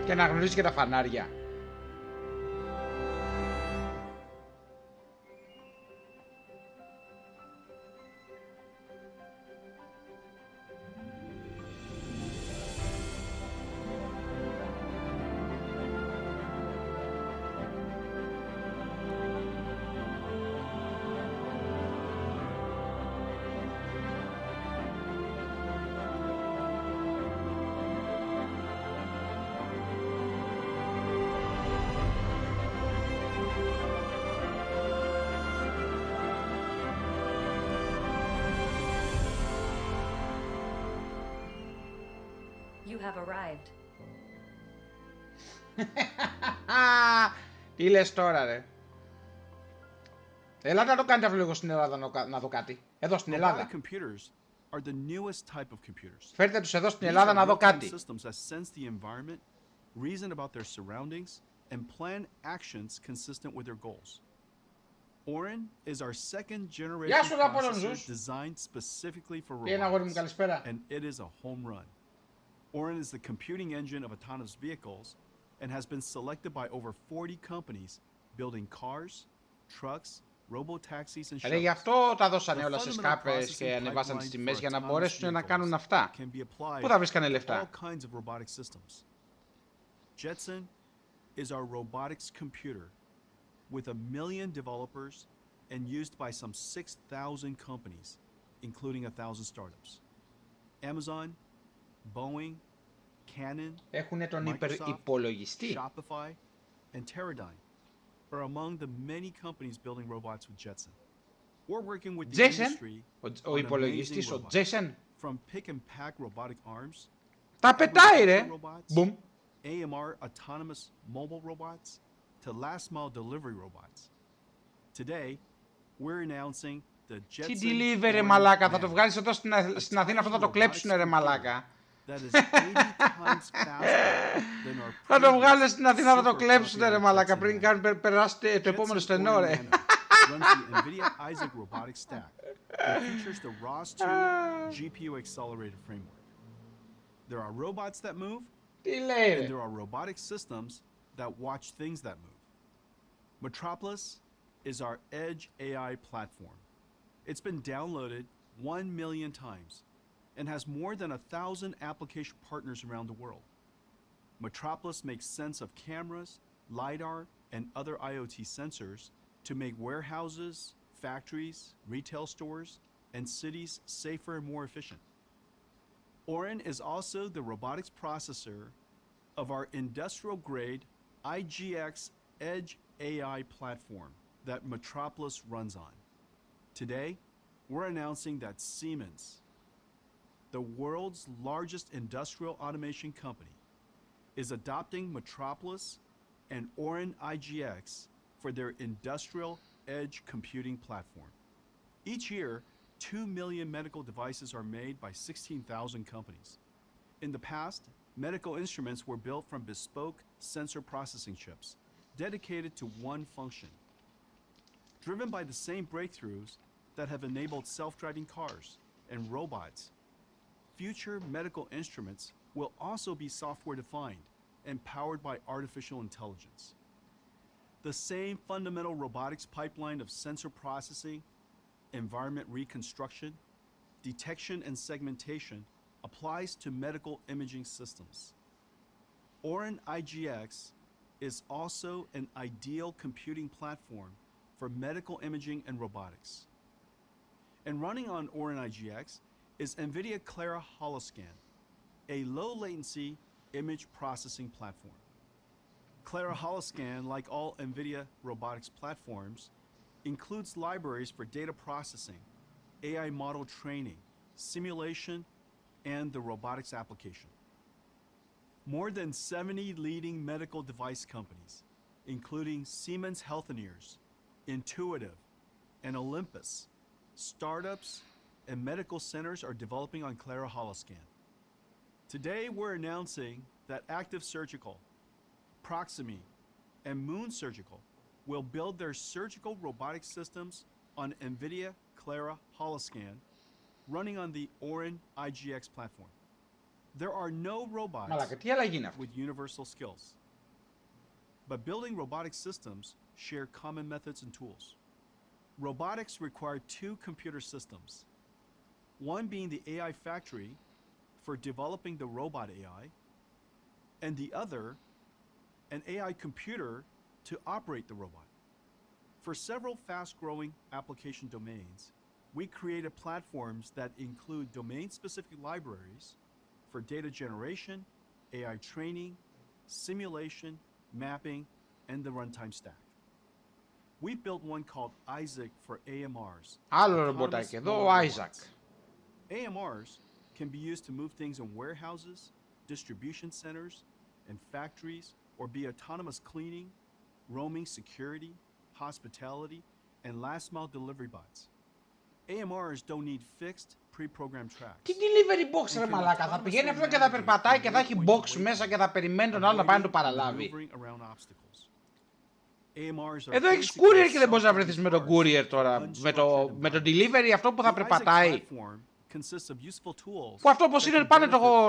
Και να γνωρίζει και τα φανάρια. You have arrived. Τι λες τώρα ρε. Ελάτε να το κάνετε αυτό λίγο στην Ελλάδα να δω κάτι. Εδώ στην Ελλάδα. Φέρτε τους εδώ στην Ελλάδα να δω κάτι. Reason about their surroundings, and plan actions consistent with their goals. Orin is our second generation processor designed specifically for robotics, and it is a home run. Orin is the computing engine of autonomous vehicles and has been selected by over 40 companies building cars, trucks, robotaxis and shuttles. Γι' αυτό τα δώσανε όλα στις κάπες και ανεβάσαν τις τιμές για να μπορέσουν να κάνουν αυτά. Πού θα βρίσκανε λεφτά. Jetson is our robotics computer with 1 million developers and used by some 6,000 companies, including 1,000 startups. Amazon, Boeing, Canon, Microsoft, Shopify, and Teradyne are among the many companies building robots with Jetson. We're working with the industry on amazing robots, from pick-and-pack robotic arms, robots, AMR autonomous mobile robots, to last-mile delivery robots. Today, we're announcing the Jetson. Τι delivery ρε μαλάκα, θα το βγάλεις εδώ στην Αθήνα, αυτό θα το κλέψουνε ρε μαλάκα. Θα το βγάλεις στην Αθήνα, θα το κλέψουνε ρε μαλάκα, πριν κάνουν περάσετε το επόμενο στενό ρε. Runs the NVIDIA Isaac robotics stack and features the ROS2 GPU accelerated framework. There are robots that move, and there are robotic systems that watch things that move. Metropolis is our edge AI platform. It's been downloaded 1 million times and has more than 1,000 application partners around the world. Metropolis makes sense of cameras, LiDAR, and other IoT sensors to make warehouses, factories, retail stores, and cities safer and more efficient. Orin is also the robotics processor of our industrial-grade IGX Edge AI platform that Metropolis runs on. Today, we're announcing that Siemens, the world's largest industrial automation company, is adopting Metropolis and Orin IGX for their industrial edge computing platform. Each year, 2 million medical devices are made by 16,000 companies. In the past, medical instruments were built from bespoke sensor processing chips, dedicated to one function. Driven by the same breakthroughs that have enabled self-driving cars and robots, future medical instruments will also be software-defined and powered by artificial intelligence. The same fundamental robotics pipeline of sensor processing, environment reconstruction, detection and segmentation applies to medical imaging systems. Orin IGX is also an ideal computing platform for medical imaging and robotics. And running on Orin IGX is NVIDIA Clara Holoscan, a low-latency image processing platform. Clara Holoscan, like all NVIDIA robotics platforms, includes libraries for data processing, AI model training, simulation, and the robotics application. More than 70 leading medical device companies, including Siemens Healthineers, Intuitive, and Olympus, startups, and medical centers are developing on Clara Holoscan. Today, we're announcing that Active Surgical, Proximie, and Moon Surgical will build their surgical robotic systems on NVIDIA Clara Holoscan, running on the Orin IGX platform. There are no robots with universal skills, but building robotic systems share common methods and tools. Robotics require two computer systems, one being the AI factory for developing the robot AI, and the other, an AI computer to operate the robot. For several fast-growing application domains, we created platforms that include domain-specific libraries for data generation, AI training, simulation, mapping, and the runtime stack. We built one called Isaac for AMRs. Άλλο ρομποτάκι εδώ, ο Isaac. AMRs can be used to move things in warehouses, distribution centers, and factories, or be autonomous cleaning, roaming security, hospitality, and last-mile delivery bots. AMRs don't need fixed, pre-programmed tracks. Τι delivery box ρε μαλάκα, θα πηγαίνει αυτό και θα περπατάει και θα έχει box μέσα και θα περιμένει τον άλλο να πάει να το παραλάβει. Εδώ έχεις courier και δεν μπορείς να βρεθείς με τον courier τώρα, με το delivery αυτό που θα περπατάει. Που αυτό πως είναι πάνε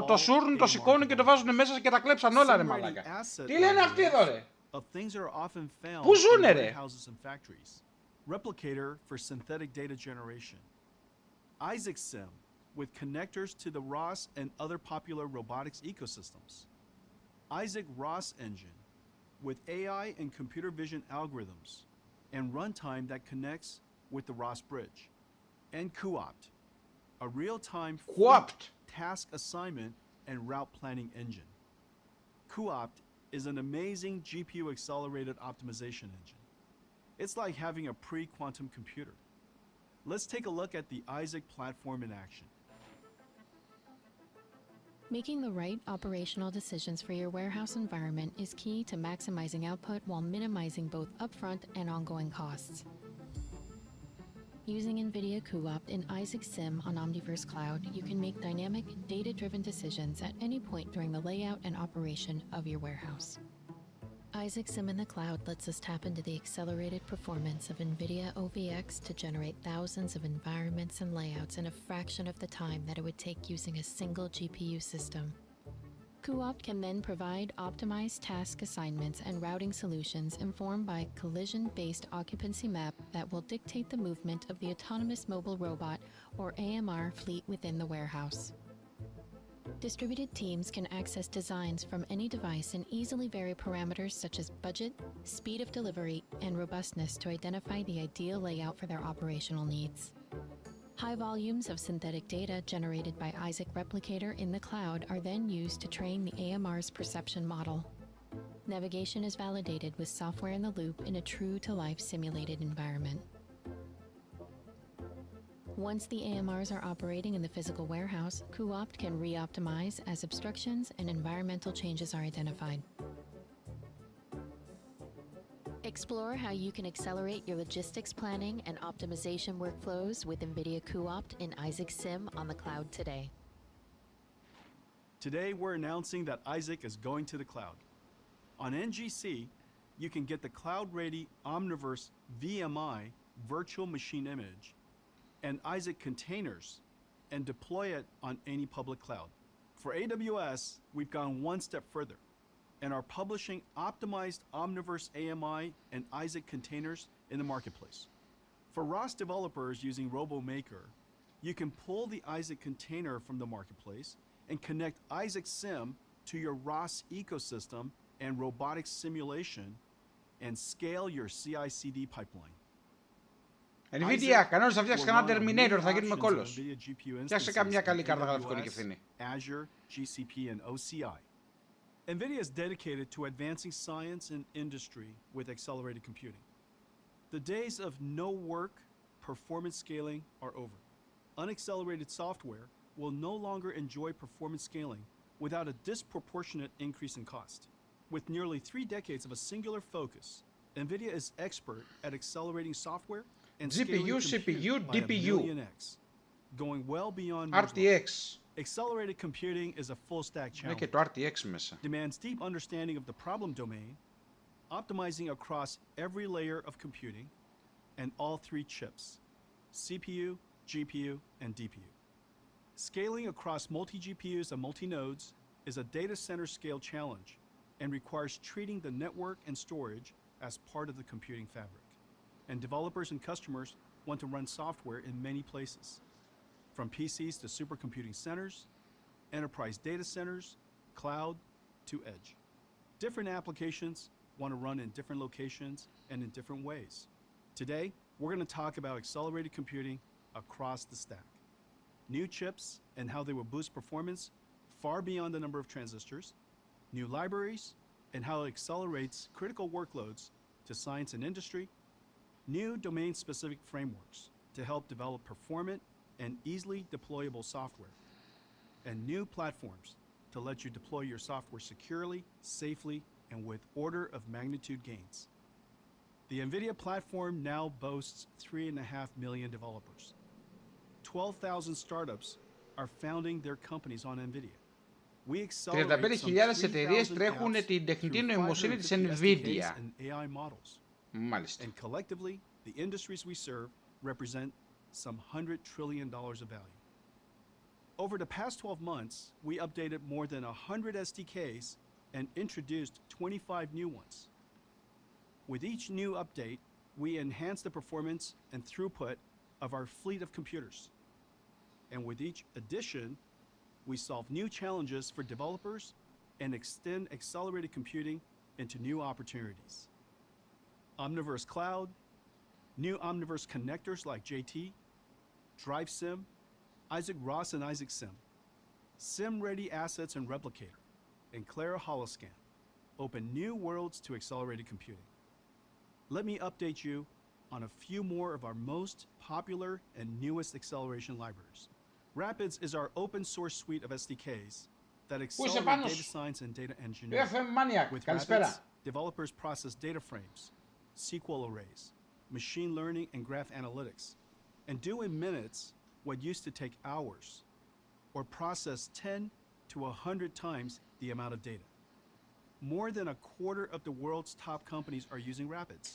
το σούρνουν, το σηκώνουν και το βάζουν μέσα και τα κλέψαν όλα ρε μαλάκα. Τι λένε αυτοί εδώ ρε. Πού ζουνε ρε. Replicator for synthetic data generation. Isaac Sim with connectors to the ROS and other popular robotics ecosystems. Isaac ROS engine with AI and computer vision algorithms and runtime that connects with the ROS bridge. And Cuopt, a real-time task assignment and route planning engine. Cuopt is an amazing GPU-accelerated optimization engine. It's like having a pre-quantum computer. Let's take a look at the Isaac platform in action. Making the right operational decisions for your warehouse environment is key to maximizing output while minimizing both upfront and ongoing costs. Using NVIDIA Cuopt in Isaac Sim on Omniverse Cloud, you can make dynamic, data-driven decisions at any point during the layout and operation of your warehouse. Isaac Sim in the cloud lets us tap into the accelerated performance of NVIDIA OVX to generate thousands of environments and layouts in a fraction of the time that it would take using a single GPU system. Cuopt can then provide optimized task assignments and routing solutions informed by collision-based occupancy map that will dictate the movement of the autonomous mobile robot or AMR fleet within the warehouse. Distributed teams can access designs from any device and easily vary parameters such as budget, speed of delivery, and robustness to identify the ideal layout for their operational needs. High volumes of synthetic data generated by Isaac Replicator in the cloud are then used to train the AMR's perception model. Navigation is validated with software in the loop in a true-to-life simulated environment. Once the AMRs are operating in the physical warehouse, Cuopt can re-optimize as obstructions and environmental changes are identified. Explore how you can accelerate your logistics planning and optimization workflows with NVIDIA Cuopt in Isaac Sim on the cloud today. Today, we're announcing that Isaac is going to the cloud. On NGC, you can get the cloud-ready Omniverse VMI virtual machine image and Isaac containers and deploy it on any public cloud. For AWS, we've gone one step further and are publishing optimized Omniverse AMI and Isaac containers in the marketplace. For ROS developers using RoboMaker, you can pull the Isaac container from the marketplace and connect Isaac Sim to your ROS ecosystem and robotics simulation and scale your CI/CD pipeline. Nvidia, κανόνες θα φτιάξει κανένα Terminator, θα γίνουμε κόλλος. Φτιάξε καμιά καλή κάρτα γραφικών και ευθύνη. Azure, GCP, and OCI. NVIDIA is dedicated to advancing science and industry with accelerated computing. The days of no work, performance scaling are over. Unaccelerated software will no longer enjoy performance scaling without a disproportionate increase in cost. With nearly 3 decades of a singular focus, NVIDIA is expert at accelerating software and GPU, CPU, DPU, going well beyond RTX. Accelerated computing is a full-stack challenge. Και το RTX μέσα. Demands deep understanding of the problem domain, optimizing across every layer of computing, and all 3 chips, CPU, GPU, and DPU. Scaling across multi-GPUs and multi-nodes is a data center scale challenge and requires treating the network and storage as part of the computing fabric. And developers and customers want to run software in many places, from PCs to supercomputing centers, enterprise data centers, cloud, to edge. Different applications want to run in different locations and in different ways. Today, we're going to talk about accelerated computing across the stack, new chips and how they will boost performance far beyond the number of transistors, new libraries, and how it accelerates critical workloads to science and industry, new domain-specific frameworks to help develop performant and easily deployable software, and new platforms to let you deploy your software securely, safely, and with order of magnitude gains. The NVIDIA platform now boasts 3.5 million developers. 12,000 startups are founding their companies on NVIDIA. 35.000 εταιρείες τρέχουν την τεχνητή νοημοσύνη της NVIDIA. Μάλιστα. And collectively, the industries we serve represent some $100 trillion of value. Over the past 12 months, we updated more than 100 SDKs and introduced 25 new ones. With each new update, we enhance the performance and throughput of our fleet of computers. And with each addition, we solve new challenges for developers and extend accelerated computing into new opportunities. Omniverse Cloud, new Omniverse connectors like JT, Drive Sim, Isaac ROS and Isaac Sim, Sim-ready assets and Replicator, and Clara Holoscan open new worlds to accelerated computing. Let me update you on a few more of our most popular and newest acceleration libraries. Rapids is our open source suite of SDKs that accelerate data science and data engineering. With Rapids, developers process data frames, SQL arrays, machine learning and graph analytics, and do in minutes what used to take hours, or process 10 to 100 times the amount of data. More than a quarter of the world's top companies are using Rapids.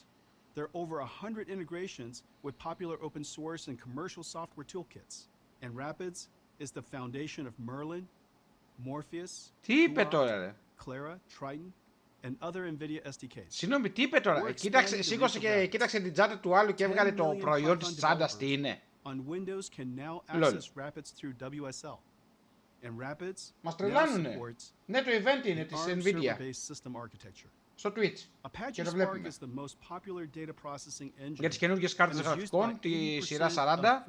There are over 100 integrations with popular open source and commercial software toolkits. And Rapids is the foundation of Merlin, Morpheus, Clara, Triton, and other NVIDIA SDKs. Συγγνώμη, τι είπε τώρα? Σήκωσε και κοίταξε την τσάντα του άλλου και έβγαλε το προϊόν της τσάντας. Τι είναι? On Windows can now access Rapids through WSL. And Rapids μας τρελάνουνε. Ναι, το event είναι της NVIDIA. Στο Twitch. Και το βλέπουμε. Για τις καινούργιες κάρτες γραφικών, τη σειρά 40,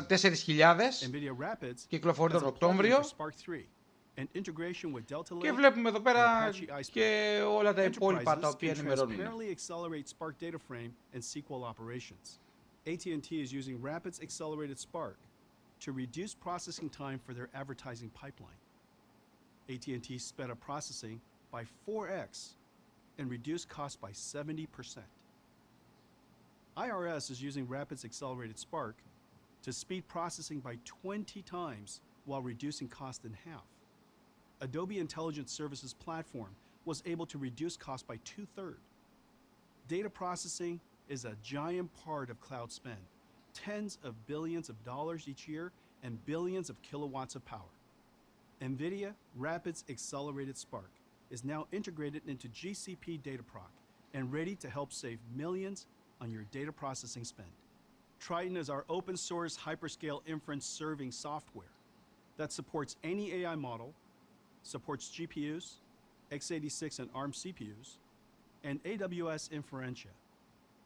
4.000, κυκλοφορεί τον Οκτώβριο. Και βλέπουμε εδώ πέρα και όλα τα υπόλοιπα τα οποία ενημερώνουν. AT&T is using Rapids Accelerated Spark to reduce processing time for their advertising pipeline. AT&T sped up processing by 4x and reduced costs by 70%. IRS is using Rapids Accelerated Spark to speed processing by 20 times while reducing cost in half. Adobe Intelligent Services Platform was able to reduce costs by 2/3. Data processing is a giant part of cloud spend, tens of billions of dollars each year and billions of kilowatts of power. NVIDIA Rapids Accelerated Spark is now integrated into GCP Dataproc and ready to help save millions on your data processing spend. Triton is our open source hyperscale inference serving software that supports any AI model, supports GPUs, x86 and ARM CPUs, and AWS Inferentia,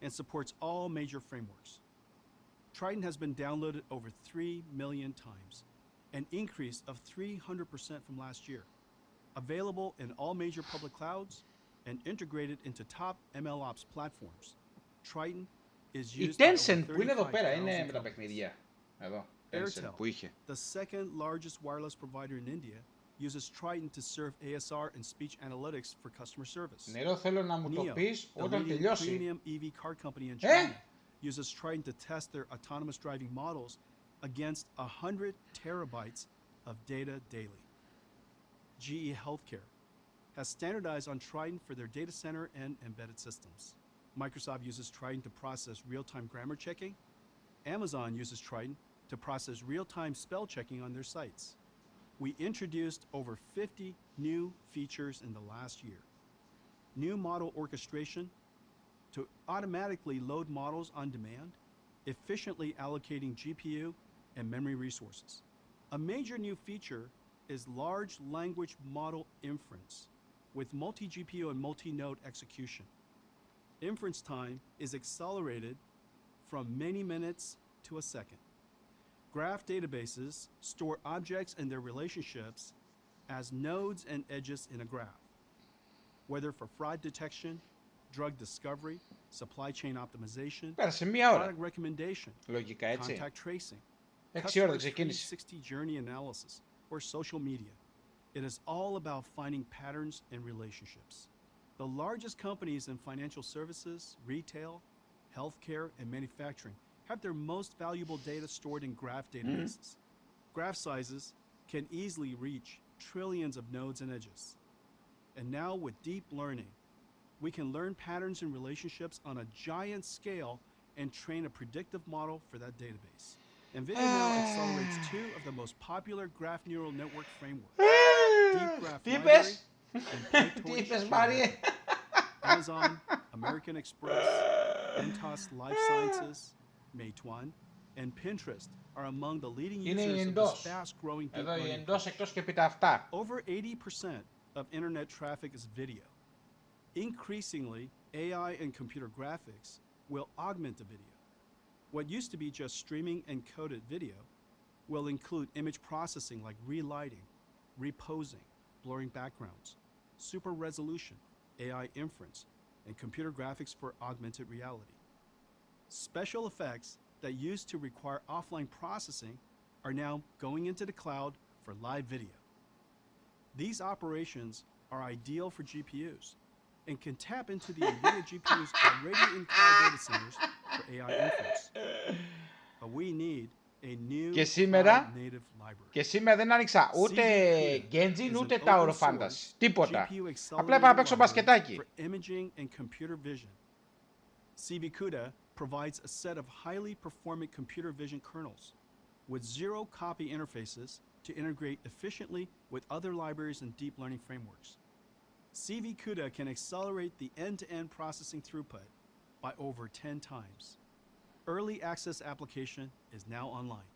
and supports all major frameworks. Triton has been downloaded over 3 million times, an increase of 300% from last year. Available in all major public clouds and integrated into top MLOps platforms. Triton is used by over 35,000 companies. Airtel, the second largest wireless provider in India, uses Triton to serve ASR and speech analytics for customer service. Νερό θέλω να μου το πεις όταν τελειώσει. Premium EV car company in China uses Triton to test their autonomous driving models against 100 terabytes of data daily. GE Healthcare has standardized on Triton for their data center and embedded systems. Microsoft uses Triton to process real-time grammar checking. Amazon uses Triton to process real-time spell checking on their sites. We introduced over 50 new features in the last year. New model orchestration to automatically load models on demand, efficiently allocating GPU and memory resources. A major new feature is large language model inference with multi-GPU and multi-node execution. Inference time is accelerated from many minutes to a second. Graph databases store objects and their relationships as nodes and edges in a graph. Whether for fraud detection, drug discovery, supply chain optimization, product recommendation, contact tracing, customer 360 journey analysis, or social media. It is all about finding patterns and relationships. The largest companies in financial services, retail, healthcare, and manufacturing have their most valuable data stored in graph databases. Graph sizes can easily reach trillions of nodes and edges. And now with deep learning, we can learn patterns and relationships on a giant scale and train a predictive model for that database. NVIDIA now accelerates two of the most popular graph neural network frameworks, Deep Graph Library and PyTorch. Amazon, American Express, Entos Life Sciences, Meituan, and Pinterest are among the leading users of this fast-growing deep learning approach. Over 80% of internet traffic is video. Increasingly, AI and computer graphics will augment the video. What used to be just streaming encoded video will include image processing like relighting, reposing, blurring backgrounds, super resolution, AI inference, and computer graphics for augmented reality. Special effects that used to require offline processing are now going into the cloud for live video. These operations are ideal for GPUs and can tap into the NVIDIA GPUs already in cloud data centers for AI inference. But we need a new cloud-native library. Και σήμερα δεν άνοιξα ούτε Genshin ούτε Tower of Fantasy. Τίποτα. Απλά είπα να παίξω μπασκετάκι. CVCUDA provides a set of highly performant computer vision kernels with zero copy interfaces to integrate efficiently with other libraries and deep learning frameworks. CVCUDA can accelerate the end-to-end processing throughput by over 10 times. Early access application is now online.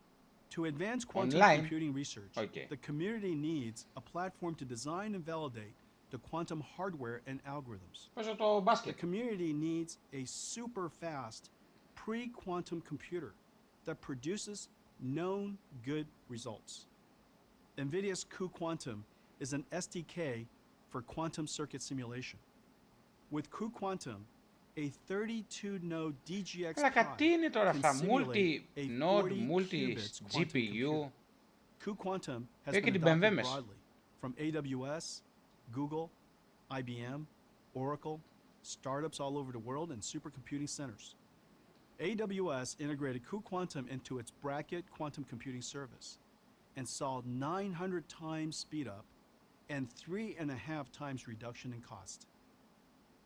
To advance quantum computing research, the community needs a platform to design and validate the quantum hardware and algorithms. The community needs a super fast pre-quantum computer that produces known good results. NVIDIA's cuQuantum is an SDK for quantum circuit simulation. With cuQuantum, a 32-node DGX can simulate a 40 qubits quantum computer. cuQuantum has been adopted broadly from AWS, Google, IBM, Oracle, startups all over the world, and supercomputing centers. AWS integrated cuQuantum into its Bracket quantum computing service and saw 900 times speed up and 3.5 times reduction in cost.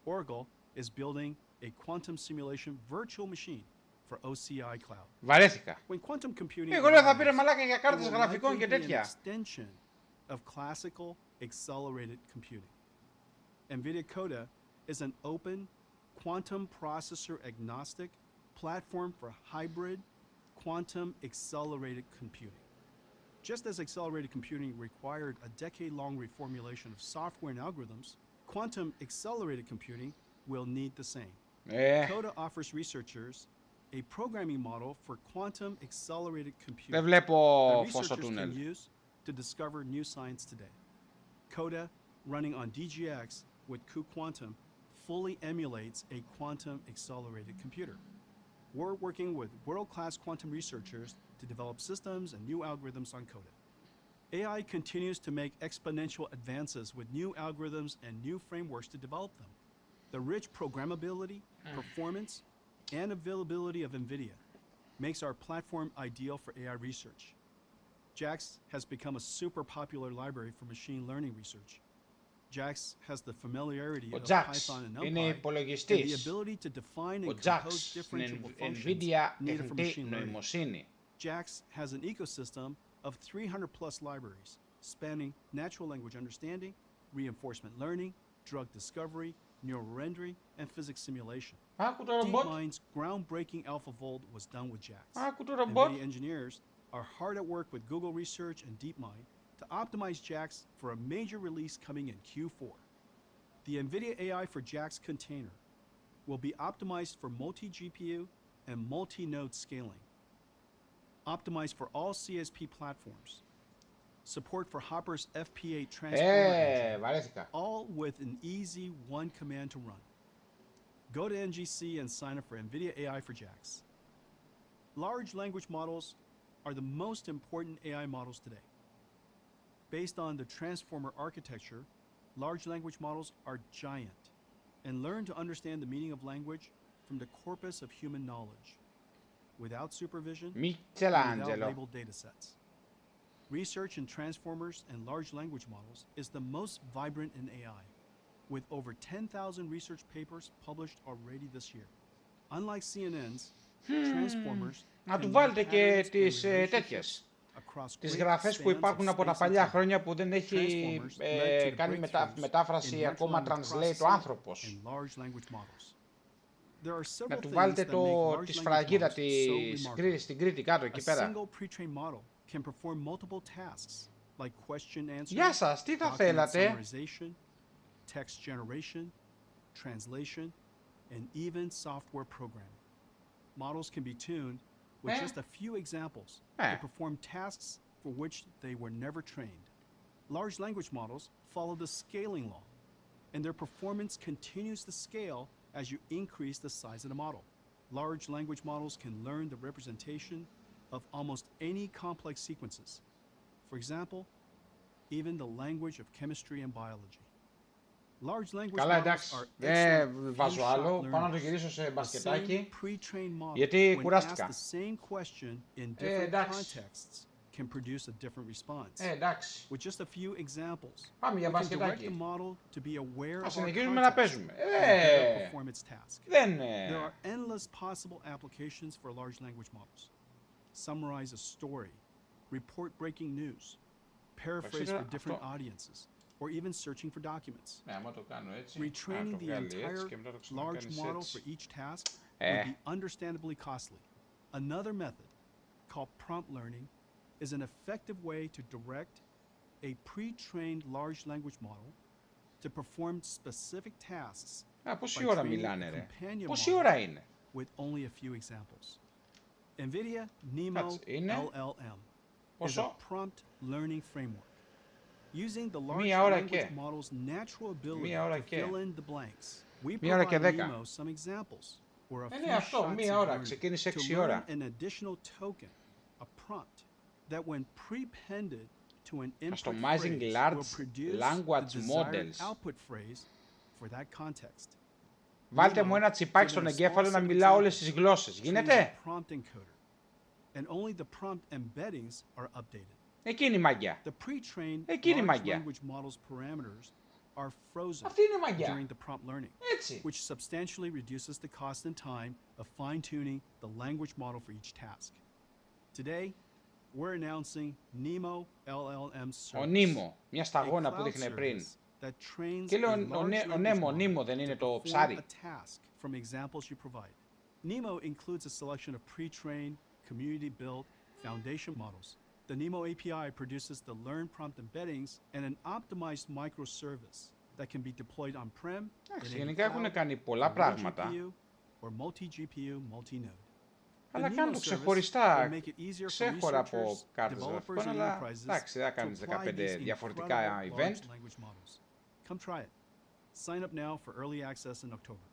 Oracle is building a quantum simulation virtual machine for OCI Cloud. Βαρέθηκα. When quantum computing Εγώ λέω θα πήρε μαλάκα για κάρτες γραφικών και an τέτοια. extension of classical accelerated computing. NVIDIA CODA is an open, quantum processor agnostic platform for hybrid, quantum accelerated computing. Just as accelerated computing required a decade-long reformulation of software and algorithms, quantum accelerated computing will need the same. CODA offers researchers a programming model for quantum accelerated computing Δεν βλέπω φως στο researchers τούνελ. can use to discover new science today. CODA, running on DGX with cuQuantum, fully emulates a quantum accelerated computer. We're working with world-class quantum researchers to develop systems and new algorithms on CODA. AI continues to make exponential advances with new algorithms and new frameworks to develop them. The rich programmability, performance, and availability of NVIDIA makes our platform ideal for AI research. JAX has become a super popular library for machine learning research. JAX has the familiarity of Python and NumPy and the ability to define and compose differentiable functions needed for machine learning. JAX has an ecosystem of 300 plus libraries spanning natural language understanding, reinforcement learning, drug discovery, neural rendering, and physics simulation. DeepMind's groundbreaking AlphaFold was done with JAX. NVIDIA engineers are hard at work with Google Research and DeepMind to optimize JAX for a major release coming in Q4. The NVIDIA AI for JAX container will be optimized for multi-GPU and multi-node scaling, optimized for all CSP platforms, support for Hopper's FP8 transformer engine, all with an easy one command to run. Go to NGC and sign up for NVIDIA AI for JAX. Large language models are the most important AI models today. Based on the transformer architecture, large language models are giant and learn to understand the meaning of language from the corpus of human knowledge, without supervision, without labeled datasets. Research in transformers and large language models is the most vibrant in AI, with over 10,000 research papers published already this year. Unlike CNNs, transformers Να του βάλετε και τις τέτοιες. Τις γραφές που υπάρχουν από τα παλιά χρόνια που δεν έχει κάνει μετάφραση ακόμα translate ο άνθρωπος. Να του βάλετε τη σφραγίδα στην Κρήτη κάτω εκεί πέρα. Γεια σας, τι θα θέλατε? Text generation, translation, and even software programming. Models can be tuned with just a few examples to perform tasks for which they were never trained. Large language models follow the scaling law, and their performance continues to scale as you increase the size of the model. Large language models can learn the representation of almost any complex sequences. For example, even the language of chemistry and biology. Καλά, εντάξει, δεν βάζω άλλο, πάω να το γυρίσω σε μπασκετάκι, γιατί κουράστηκα. Εντάξει. Εντάξει. Πάμε για μπασκετάκι. Ας συνεχίσουμε να παίζουμε. Δεν... Summarize a story, report breaking news, paraphrase for different audiences, or even searching for documents. Retraining the entire large model for each task would be understandably costly. Another method, called prompt learning, is an effective way to direct a pre-trained large language model to perform specific tasks by training a companion model with only a few examples. NVIDIA NeMo LLM is a prompt learning framework. Using the large language model's natural ability to fill in the blanks, we provide NeMo some examples or a few shots to learn an additional token, a prompt, that when prepended to an input phrase will produce the desired output phrase for that context. Βάλτε μου ένα τσιπάκι στον εγκέφαλο να μιλάω όλες τις γλώσσες. Γίνεται? And only the prompt embeddings are updated. Εκείνη η μαγιά. The pre-trained large language model's parameters are frozen during the prompt learning, which substantially reduces the cost and time of fine-tuning the language model for each task. Today, we're announcing NeMo LLM service, ο NeMo, μια σταγόνα που δείχνε πριν. that trains Και a λέω, large ο language Νέμο, model Νίμο δεν to είναι το perform ψάρι. a task from examples you provide. NEMO includes a selection of pre-trained, community-built foundation models. The NEMO API produces the learn prompt embeddings and an optimized microservice that can be deployed on-prem, Γενικά έχουν κάνει πολλά πράγματα. or multi-GPU, multi-node. Αλλά κάνουν ξεχωριστά, ξέχωρα από κάρτες γραφικών, αλλά εντάξει, δεν θα κάνεις 15 διαφορετικά event. Come try it. Sign up now for early access in October.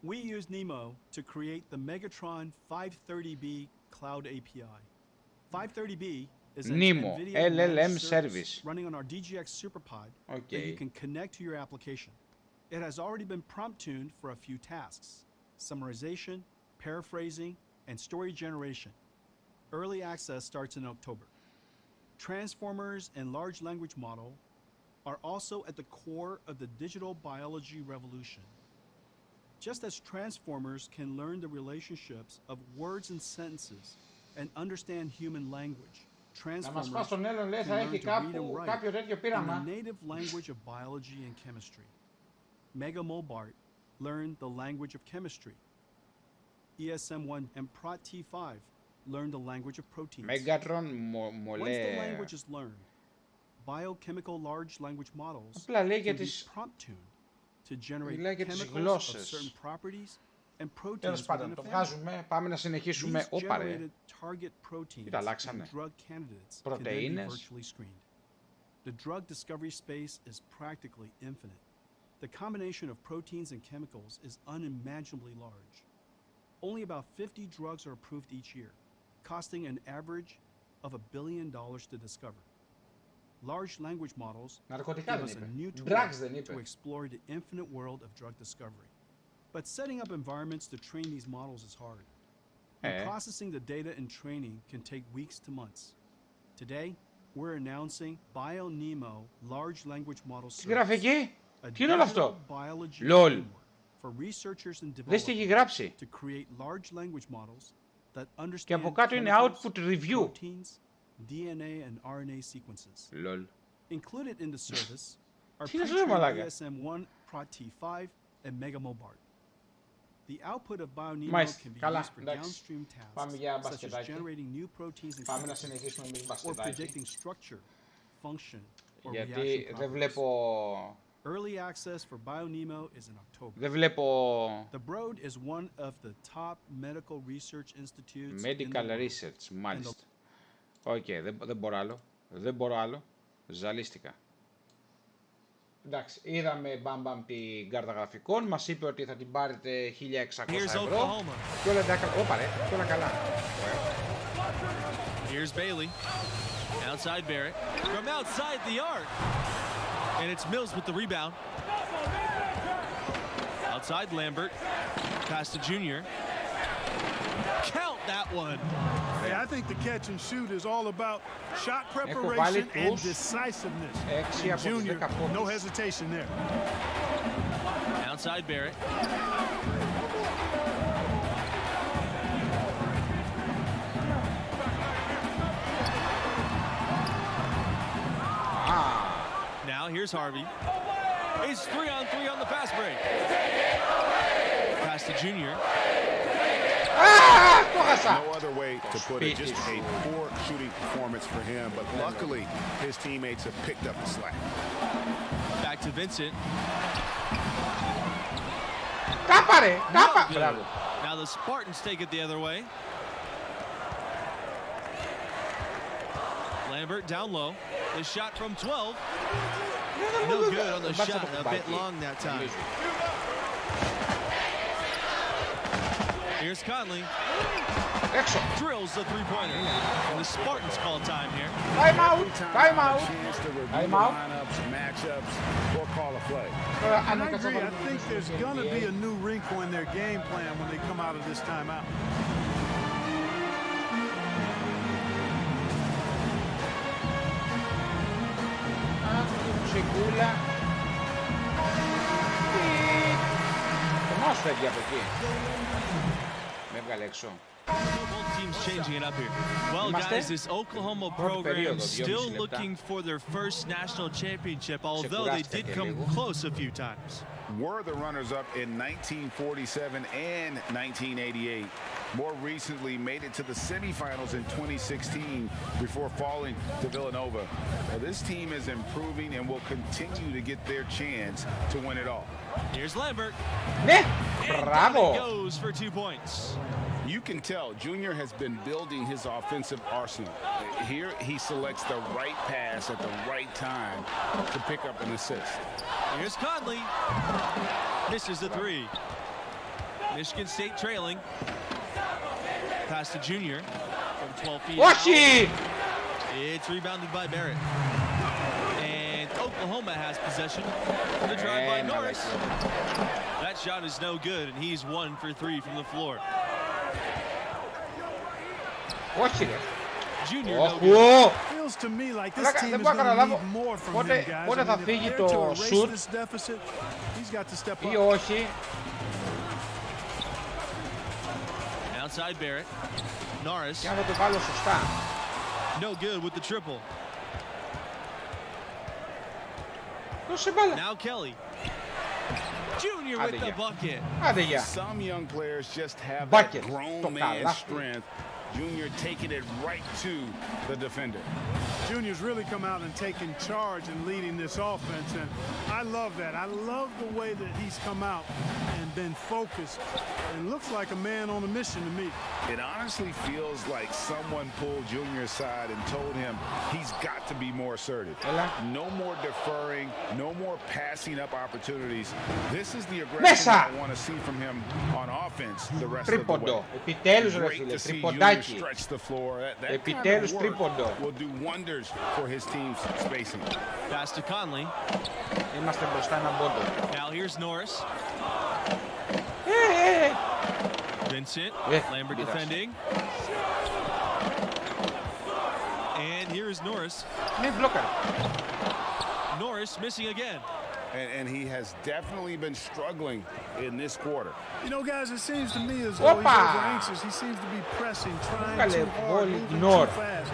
We use NEMO to create the Megatron 530B Cloud API. 530B is an NVIDIA LLM service running on our DGX SuperPod that you can connect to your application. It has already been prompt tuned for a few tasks: summarization, paraphrasing, and story generation. Early access starts in October. Transformers and large language model are also at the core of the digital biology revolution. Just as transformers can learn the relationships of words and sentences and understand human language, transformers can learn to read and write in the native language of biology and chemistry. Mega Mobart learned the language of chemistry. ESM1 and Prot T5 learn the language of proteins. Megatron Once the language is learned, biochemical large language models can be prompt tuned to generate chemicals of certain properties and proteins within a family. Πάμε να συνεχίσουμε. These Όπα ρε. generated target proteins and drug candidates can then be Πρωτεΐνες. virtually screened. The drug discovery space is practically infinite. The combination of proteins and chemicals is unimaginably large. Only about 50 drugs are approved each year, costing an average of $1 billion to discover. Large language models give us a new tool to explore the infinite world of drug discovery. But setting up environments to train these models is hard. And processing the data and training can take weeks to months. Today, we're announcing BioNemo Large Language Model Service, a digital biology framework for researchers and developers to create large language models that understand chemicals, proteins, DNA and RNA sequences. Included in the service are pre-trained ESM1, Prot T5, and Mega Mobart. The output of BioNemo can be used for downstream tasks such as generating new proteins and chemicals, or predicting structure, function, or reaction properties. Early access for BioNemo is in October. The Broad is one of the top medical research institutes Medical research, μάλιστα. Οκ, δεν μπορώ άλλο. Δεν μπορώ άλλο. Ζαλίστηκα. Εντάξει, είδαμε μπαμπαμ την κάρτα γραφικών, μας είπε ότι θα την πάρετε 1.600 ευρώ. Και όλα τα καλά. Όπα ρε, και όλα καλά. Here's Bailey. Outside Barrett. From outside the arc. And it's Mills with the rebound. Outside Lambert. Pass to Junior. Count that one. Hey, I think the catch and shoot is all about shot preparation and decisiveness. And Junior, no hesitation there. Outside Barrett. Now here's Harvey. It's 3-on-3 on the fast break. Pass to Junior. No other way to put it, just a poor shooting performance for him, but luckily his teammates have picked up the slack. Back to Vincent. Now the Spartans take it the other way. Lambert down low. The shot from 12. No good on the shot, a bit long that time. Here's Conley. Drills the three-pointer. And the Spartans call time here. Time out. Time out. Time out. Lineups, matchups, or call a play. And I agree. I think there's going to be a new wrinkle in their game plan when they come out of this timeout. Σικούλα. Πώς φεύγει από εκεί. Με έβγαλε έξω. team's changing it up here. Well, guys, this Oklahoma program still looking for their first national championship, although they did come close a few times. Were the runners-up in 1947 and 1988. More recently, made it to the semifinals in 2016 before falling to Villanova. Now, this team is improving and will continue to get their chance to win it all. Here's Lambert. Bravo. And goes for 2 points. You can tell Junior has been building his offensive arsenal. Here he selects the right pass at the right time to pick up an assist. Here's Conley. Misses the three. Michigan State trailing. Pass to Junior from 12 feet. Watch it! It's rebounded by Barrett. And Oklahoma has possession. The drive by Norris. That shot is no good, and he's 1 for 3 from the floor. Watch it. Junior, no good. Feels to me like this team is going to need more from him, guys. Πότε θα φύγει το shoot ή όχι. Outside Barrett. Norris. Και να το βάλω σωστά. No good with the triple. Δώσε μπάλα. Now Kelly. Junior with the bucket. Άντε γεια. Some young players just have that grown man strength. Junior taking it right to the defender. Junior's really come out and taken charge and leading this offense, and I love that. I love the way that he's come out and been focused and looks like a man on a mission to me. It honestly feels like someone pulled Junior aside and told him he's got to be more assertive. No more deferring, no more passing up opportunities. This is the aggression I want to see from him on offense the rest of the way. Επιτέλους ρε φίλε, τριποντάκι. Stretch the floor. That Επιτέλους kind of τρίποντο. will do wonders for his team's spacing. Pass to Conley. Είμαστε μπροστά έναν πόντο. Now here's Norris. Vincent. Lambert defending. And here is Norris. Norris missing again. And he has definitely been struggling in this quarter. You know, guys, it seems to me as though he's over anxious. He seems to be pressing, trying too hard, moving too fast.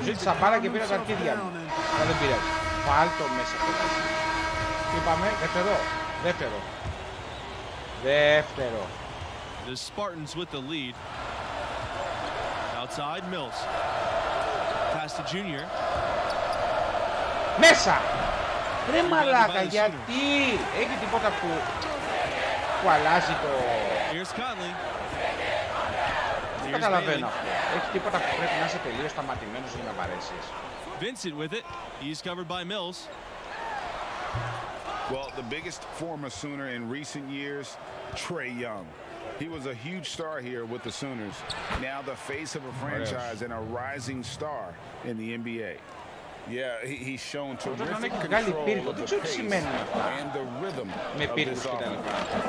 Ζήτησα πάρα και πήρα τα αρχίδια μου. Αλλά δεν πειράζει. Βάλ' το μέσα. Τι είπαμε, δεύτερο. The Spartans with the lead. Outside Mills. Pass to Junior. Μέσα! Ρε μαλάκα, γιατί έχει τίποτα που αλλάζει το... Δεν καταλαβαίνω αυτό. Έχει τίποτα που πρέπει να είσαι τελείως σταματημένος για να παρέσεις. Vincent with it. He's covered by Mills. Well, the biggest former Sooner in recent years, Trae Young. He was a huge star here with the Sooners. Now the face of a franchise and a rising star in the NBA. Yeah, he's shown terrific control of the pace and the rhythm of this offense.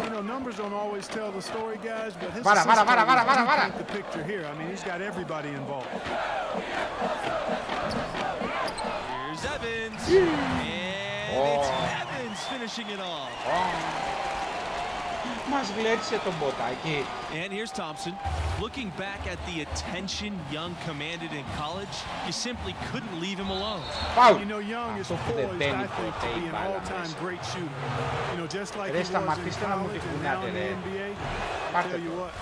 You know, numbers don't always tell the story, guys, but his paint the picture here. I mean, he's got everybody involved. Here's Evans. And it's Evans finishing it off. Μας γλέτσε τον μποτάκι. And here's Thompson. Looking back at the attention Young commanded in college, you simply couldn't leave him alone. Foul. You know, Young is poised, I think, to be an all-time great shooter. You know, just like he was in college and now in the NBA. I'll tell you what,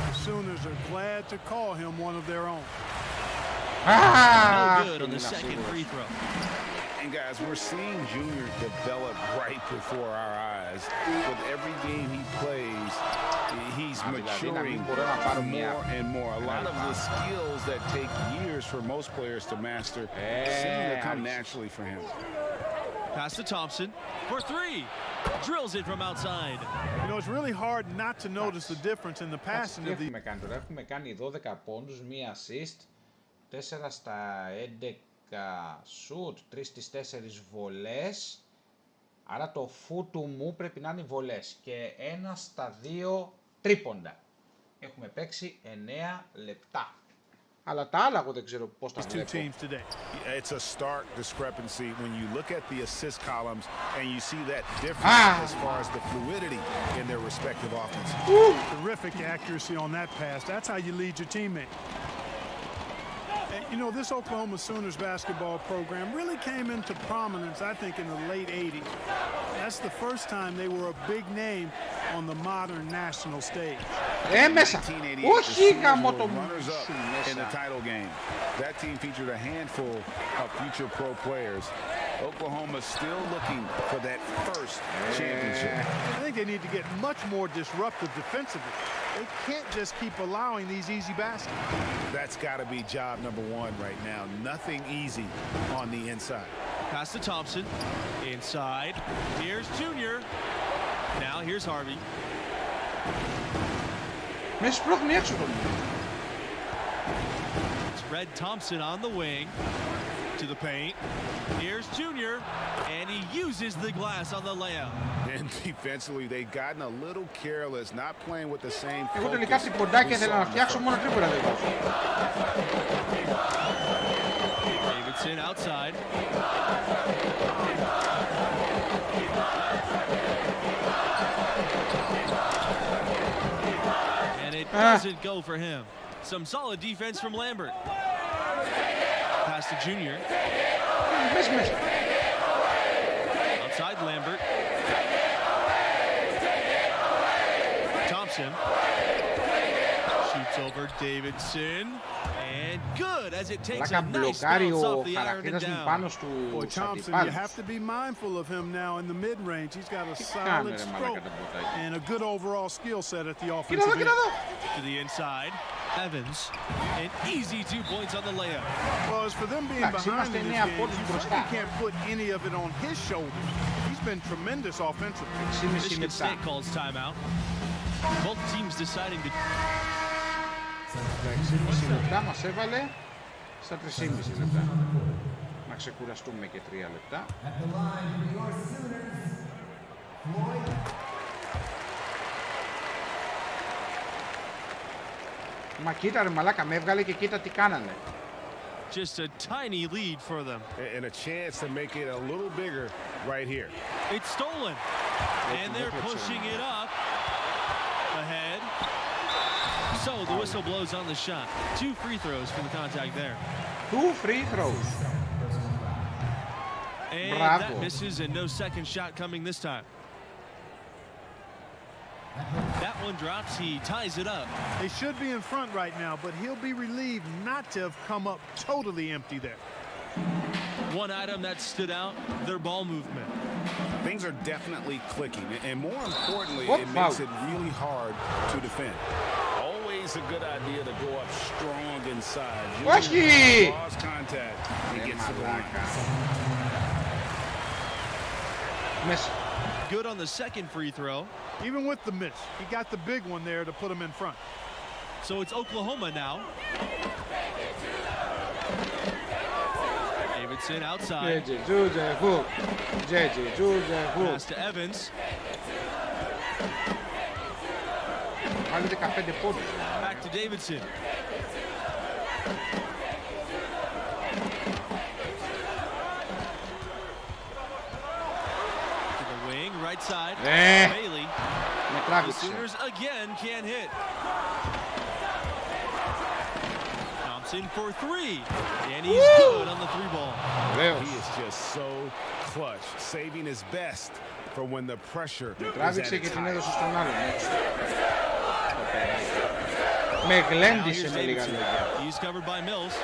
the Sooners are glad to call him one of their own. No good on the second free throw. And guys, we're seeing Junior develop right before our eyes. With every game he plays, he's maturing more and more. A lot of the skills that take years for most players to master seem to come naturally for him. Pass to Thompson for three. Drills it from outside. You know, it's really hard not to notice the difference in the passing of the... Έχουμε κάνει 12 πόντους, μία assist, 4 στα 11 shoot, 3 στις 4 βολές. Άρα το φούτου μου πρέπει να είναι βολές και 1 στα 2 τρίποντα. Έχουμε παίξει 9 λεπτά. Αλλά τα άλλα εγώ δεν ξέρω πώς τα βλέπω. It's a stark discrepancy when you look at the assist columns and you see that difference as far as the fluidity in their respective offenses. Terrific accuracy on that pass. That's how you lead your teammate. You know, this Oklahoma Sooners basketball program really came into prominence, I think, in the late 80s. That's the first time they were a big name on the modern national stage. Μέσα. Όχι γάμο το runners-up in the title game. That team featured a handful of future pro players. Oklahoma's still looking for that first championship. I think they need to get much more disruptive defensively. They can't just keep allowing these easy baskets. That's got to be job number one right now. Nothing easy on the inside. Pass to Thompson. Inside. Here's Junior. Now here's Harvey. Με σπρώχνει έξω το It's Red Thompson on the wing. To the paint. Here's Junior. And he uses the glass on the layup. And defensively, they've gotten a little careless, not playing with the same focus. Εγώ τελικά τριποντάκια θέλω να φτιάξω, μόνο τρίποτα δεν βάζω. Davidson outside. And it doesn't go for him. Some solid defense from Lambert. Pass to Junior. Outside Lambert. Thompson. Shoots over Davidson. And good as it takes a nice bounce off the iron and down. Boy, Thompson, you have to be mindful of him now in the mid-range. He's got a solid stroke and a good overall skill set at the offensive end. To the inside. Evans, an easy 2 points on the layup. Well, as for them being behind in this game, you certainly can't put any of it on his shoulders. He's been tremendous offensively. Michigan State calls timeout. Both teams deciding to... 6,5 λεπτά μας έβαλε στα 3,5 λεπτά. Να ξεκουραστούμε και 3 λεπτά. Μα κοίτα ρε μαλάκα, με έβγαλε και κοίτα τι κάνανε. Just a tiny lead for them. And a chance to make it a little bigger right here. It's stolen. And they're pushing it up. Ahead. So the whistle blows on the shot. 2 free throws for the contact there. 2 free throws. And Bravo. That misses and no second shot coming this time. That one drops, he ties it up. They should be in front right now, but he'll be relieved not to have come up totally empty there. One item that stood out, their ball movement. Things are definitely clicking, and more importantly, it makes it really hard to defend. Always a good idea to go up strong inside. Lost contact and gets to the line. Miss. Good on the second free throw. Even with the miss, he got the big one there to put him in front. So it's Oklahoma now. Davidson outside. Pass to Evans. Back to Davidson. To the wing, right side. Bailey. The Sooners again can't hit. Thompson for 3. And he's good on the 3-ball. He is just so clutch, saving his best for when the pressure is at its highest. He's covered by Mills.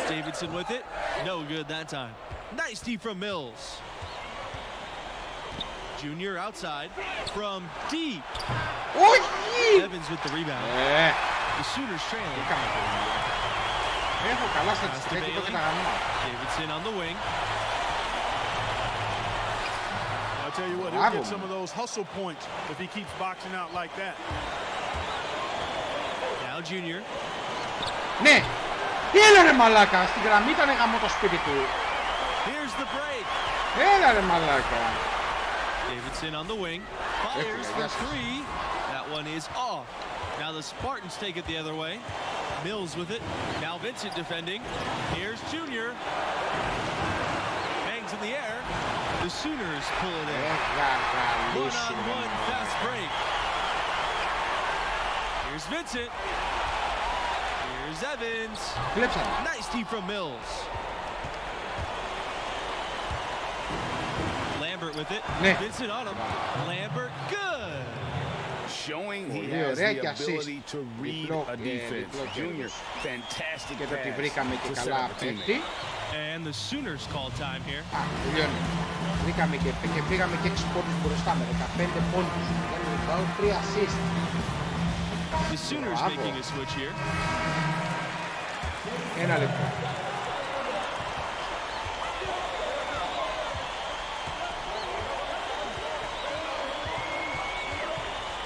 Davidson with it. No good that time. Nice deep from Mills. Junior outside from deep. Evans with the rebound. The Sooners trailing. Davidson on the wing. I'll tell you what, he'll get some of those hustle points if he keeps boxing out like that. Now Junior. Ναι! Τι έλα ρε μαλάκα, στην γραμμή ήταν γαμώ το σπίτι του. Here's the break. Έλα ρε μαλάκα. Davidson on the wing. Fires for 3. That one is off. Now the Spartans take it the other way. Mills with it. Now Vincent defending. Here's Junior. Hangs in the air. The Sooners pull it in. One-on-one fast break. Here's Vincent. Here's Evans. Κλέψανε. Nice deep from Mills. Lambert with it. Ναι. Vincent on him. Lambert, good. Showing he has the ability to read a defense. Junior, fantastic Και το ότι pass βρήκαμε και to καλά set up the απέντη. And the Sooners call time here. Α, τελειώνει. Βρήκαμε και πήγαμε και 6 πόντους μπροστά με 15 πόντους. Κάνουμε 3 assist. The Sooners making a switch here. Ένα λεπτό.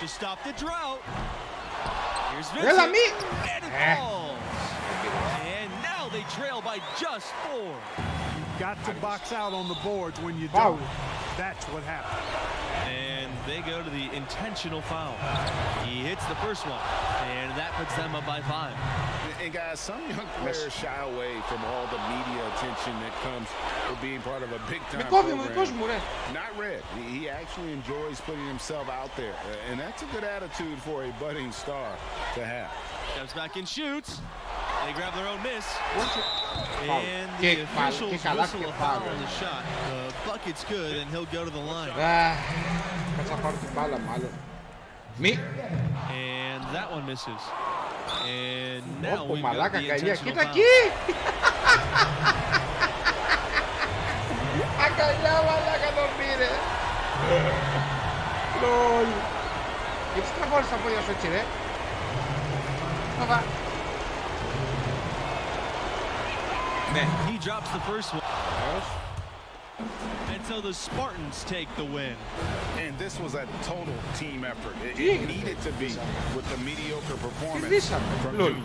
To stop the drought. Here's Έλα Vincent. μη! And it falls. And now they trail by just 4. You've got to box out on the boards. When you don't, that's what happens. And they go to the intentional foul. He hits the first one, and that puts them up by 5. And guys, some young players shy away from all the media attention that comes with being part of a big-time program. Not Red. He actually enjoys putting himself out there, and that's a good attitude for a budding star to have. Comes back and shoots. They grab their own miss. And the officials whistle a foul on the shot. The bucket's good, and he'll go to the line. Κάτσα πάρω την μπάλα μάλλον. Μη. And that one misses. And now Όπο we've got μαλάκα the καλιά. intentional Κοίτα foul. εκεί. Αγκαλιά μαλάκα τον πήρε. Λολ. Γιατί τραβώνεις τα πόδια σου έτσι ρε. Νοβα. Ναι. He drops the first one. And so the Spartans take the win. And this was a total team effort. It needed to be with the mediocre performance from Junior.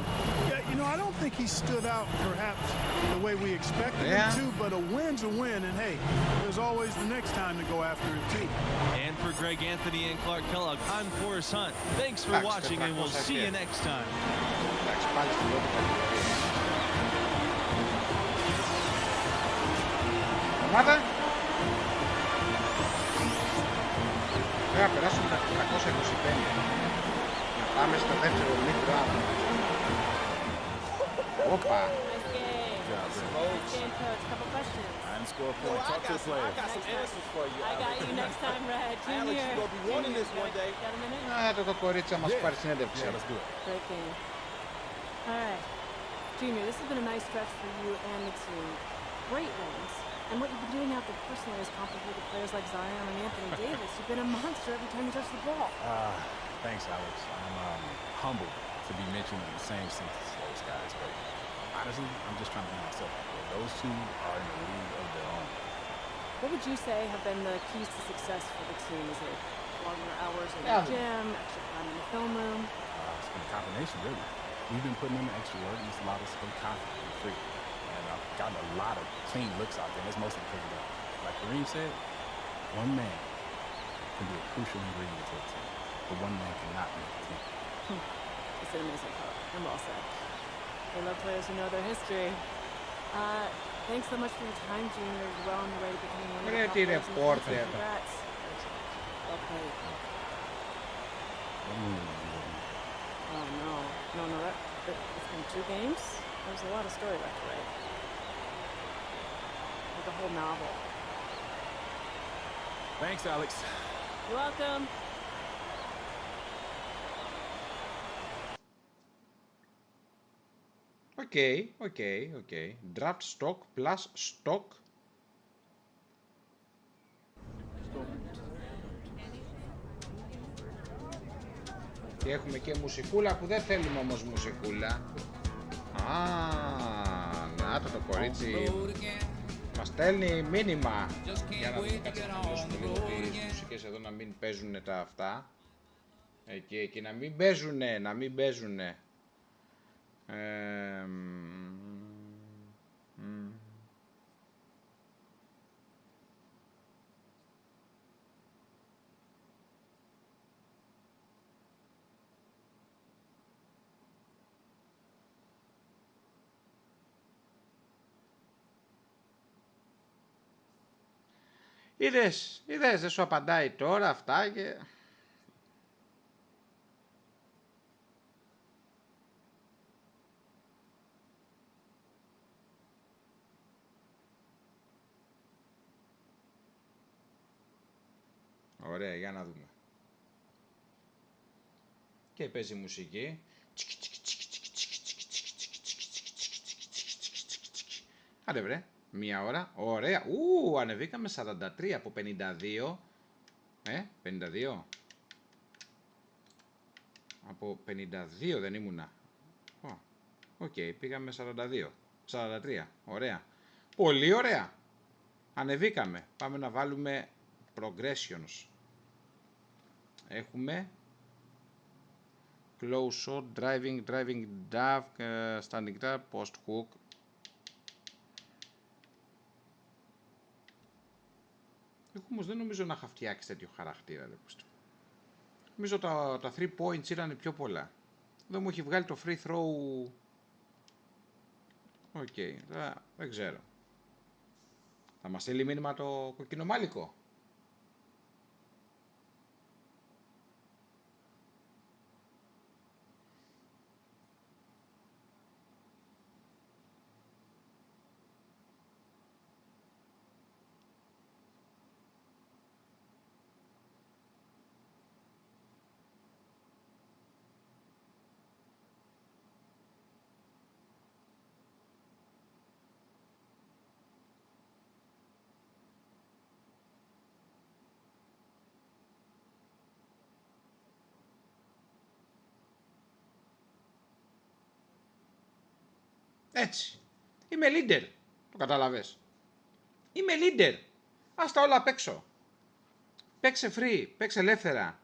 Yeah, you know, I don't think he stood out perhaps the way we expected him to, but a win's a win, and hey, there's always the next time to go after it too. And for Greg Anthony and Clark Kellogg, I'm Forrest Hunt. Thanks for watching, and we'll see you next time. Ομάδα. Πρέπει να περάσουμε τα 425. Να πάμε στο δεύτερο μήτρο. Όπα. Score a point. Talk to the players. I got some answers for you. I got you next time, Red. Alex, you're going to be wanting this one day. Got a minute? Το κορίτσι θα μας πάρει συνέντευξη. Yeah, let's do it. Great game. All right. Junior, this has been a nice stretch for you and the team. Great wins. And what you've been doing out there personally is comparable to players like Zion and Anthony Davis. You've been a monster every time you touch the ball. Thanks, Alex. I'm humbled to be mentioned in the same sentence as those guys. But honestly, I'm just trying to be myself. Those two are in a league of their own. What would you say have been the keys to success for the team? Is it longer hours in the gym, extra time in the film room? It's been a combination, really. We've been putting in the extra work, and it's allowed us to stay confident and free. And I've gotten a lot of clean looks out there, and that's mostly because of that. Like Reee said, one man can be a crucial ingredient to a team, but one man cannot make a team. It's an amazing quote, and well said. They love players who know their history. Thanks so much for your time, Junior. You're well on your way to becoming one of the top players in the country. Congrats. Well played. Oh, no. No, it's been 2 games? There's a lot of story left to write. Like a whole novel. Thanks, Alex. You're welcome. Okay. Draft stock plus stock. Και έχουμε και μουσικούλα που δεν θέλουμε όμως μουσικούλα. Να το κορίτσι μας στέλνει μήνυμα. Για να δούμε, κάτσε να τελειώσουμε λίγο τις μουσικές εδώ, να μην παίζουν τα αυτά. Εκεί να μην παίζουνε. Είδες, δεν σου απαντάει τώρα αυτά και... Ωραία, για να δούμε. Και παίζει μουσική. Άντε βρε, μία ώρα. Ωραία. Ανεβήκαμε 43 από 52. 52. Από 52 δεν ήμουνα. Οκ, πήγαμε 42. 43. Ωραία. Πολύ ωραία. Ανεβήκαμε. Πάμε να βάλουμε progressions. Έχουμε close shot, driving dive, standing dive, post hook. Εγώ όμως δεν νομίζω να είχα φτιάξει τέτοιο χαρακτήρα. Νομίζω τα 3 points ήταν πιο πολλά. Δεν μου έχει βγάλει το free throw. Οκ, δεν ξέρω. Θα μας στείλει μήνυμα το κοκκινομάλικο. Έτσι. Είμαι leader. Το καταλαβες. Είμαι leader. Ας τα όλα απ' έξω. Παίξε free. Παίξε ελεύθερα.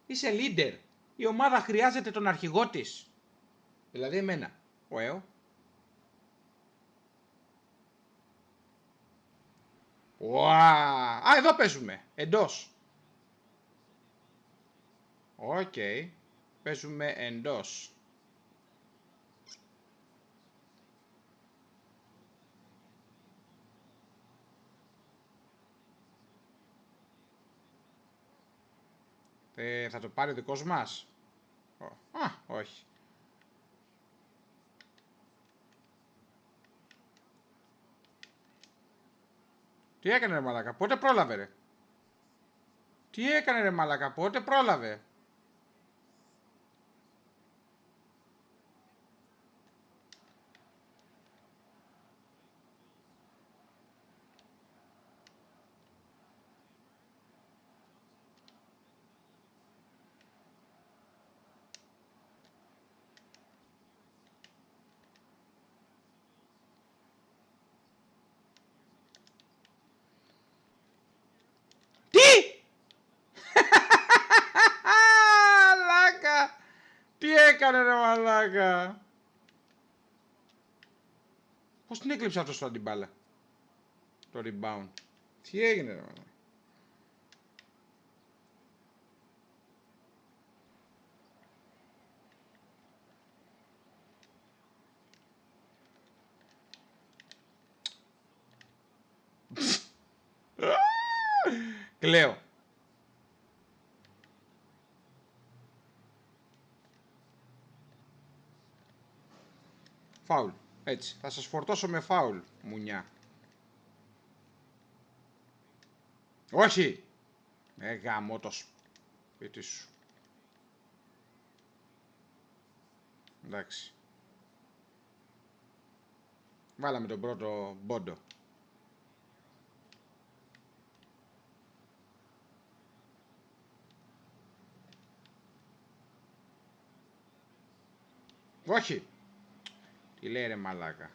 Είσαι leader. Η ομάδα χρειάζεται τον αρχηγό της. Δηλαδή εμένα. Εδώ παίζουμε. Εντός. Οκ. Παίζουμε εντός. Θα το πάρει ο δικός μας. Όχι. Τι έκανε ρε μαλάκα, πότε πρόλαβε ρε. Τι έκανε ρε μαλάκα, πότε πρόλαβε. Τι έκανε ρε μαλάκα. Πώς την έκλειψε αυτό στο την μπάλα. Το rebound. Τι έγινε ρε μαλάκα. Κλαίω. Φάουλ. Έτσι. Θα σας φορτώσω με φάουλ, μουνιά. Όχι. Γαμώ το σπίτι σου. Εντάξει. Βάλαμε τον πρώτο μπόντο. Όχι. Τι λέει ρε μαλάκα.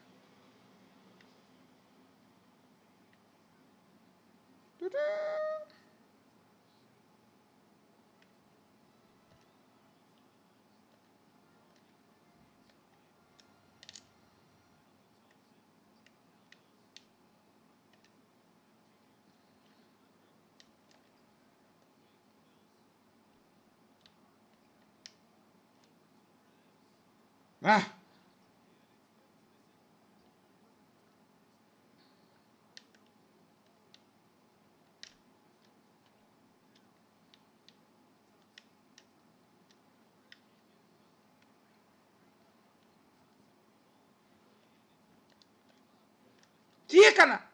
Τι έκανα.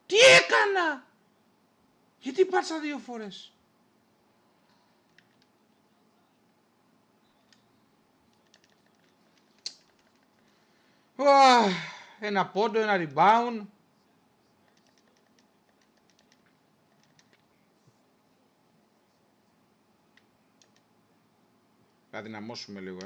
Τι έκανα. Γιατί πάτσα 2 φορές. Ένα πόντο, ένα rebound. Θα δυναμώσουμε λίγο,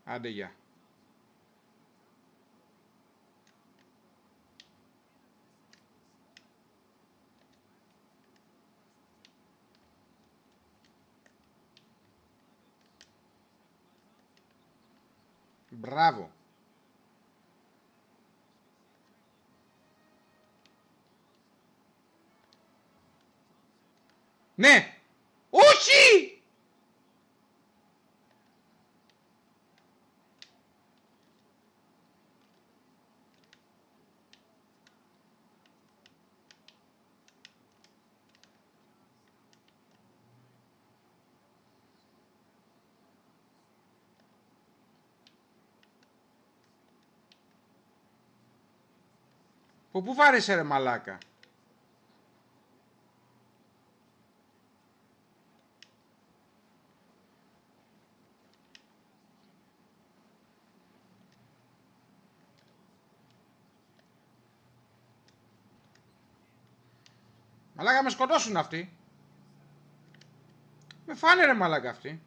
Άντε γεια. Μπράβο. Ναι. Όχι! Πού βάρεσε ρε μαλάκα. Μαλάκα με σκοτώσουν αυτοί. Με φάνε ρε μαλάκα αυτοί.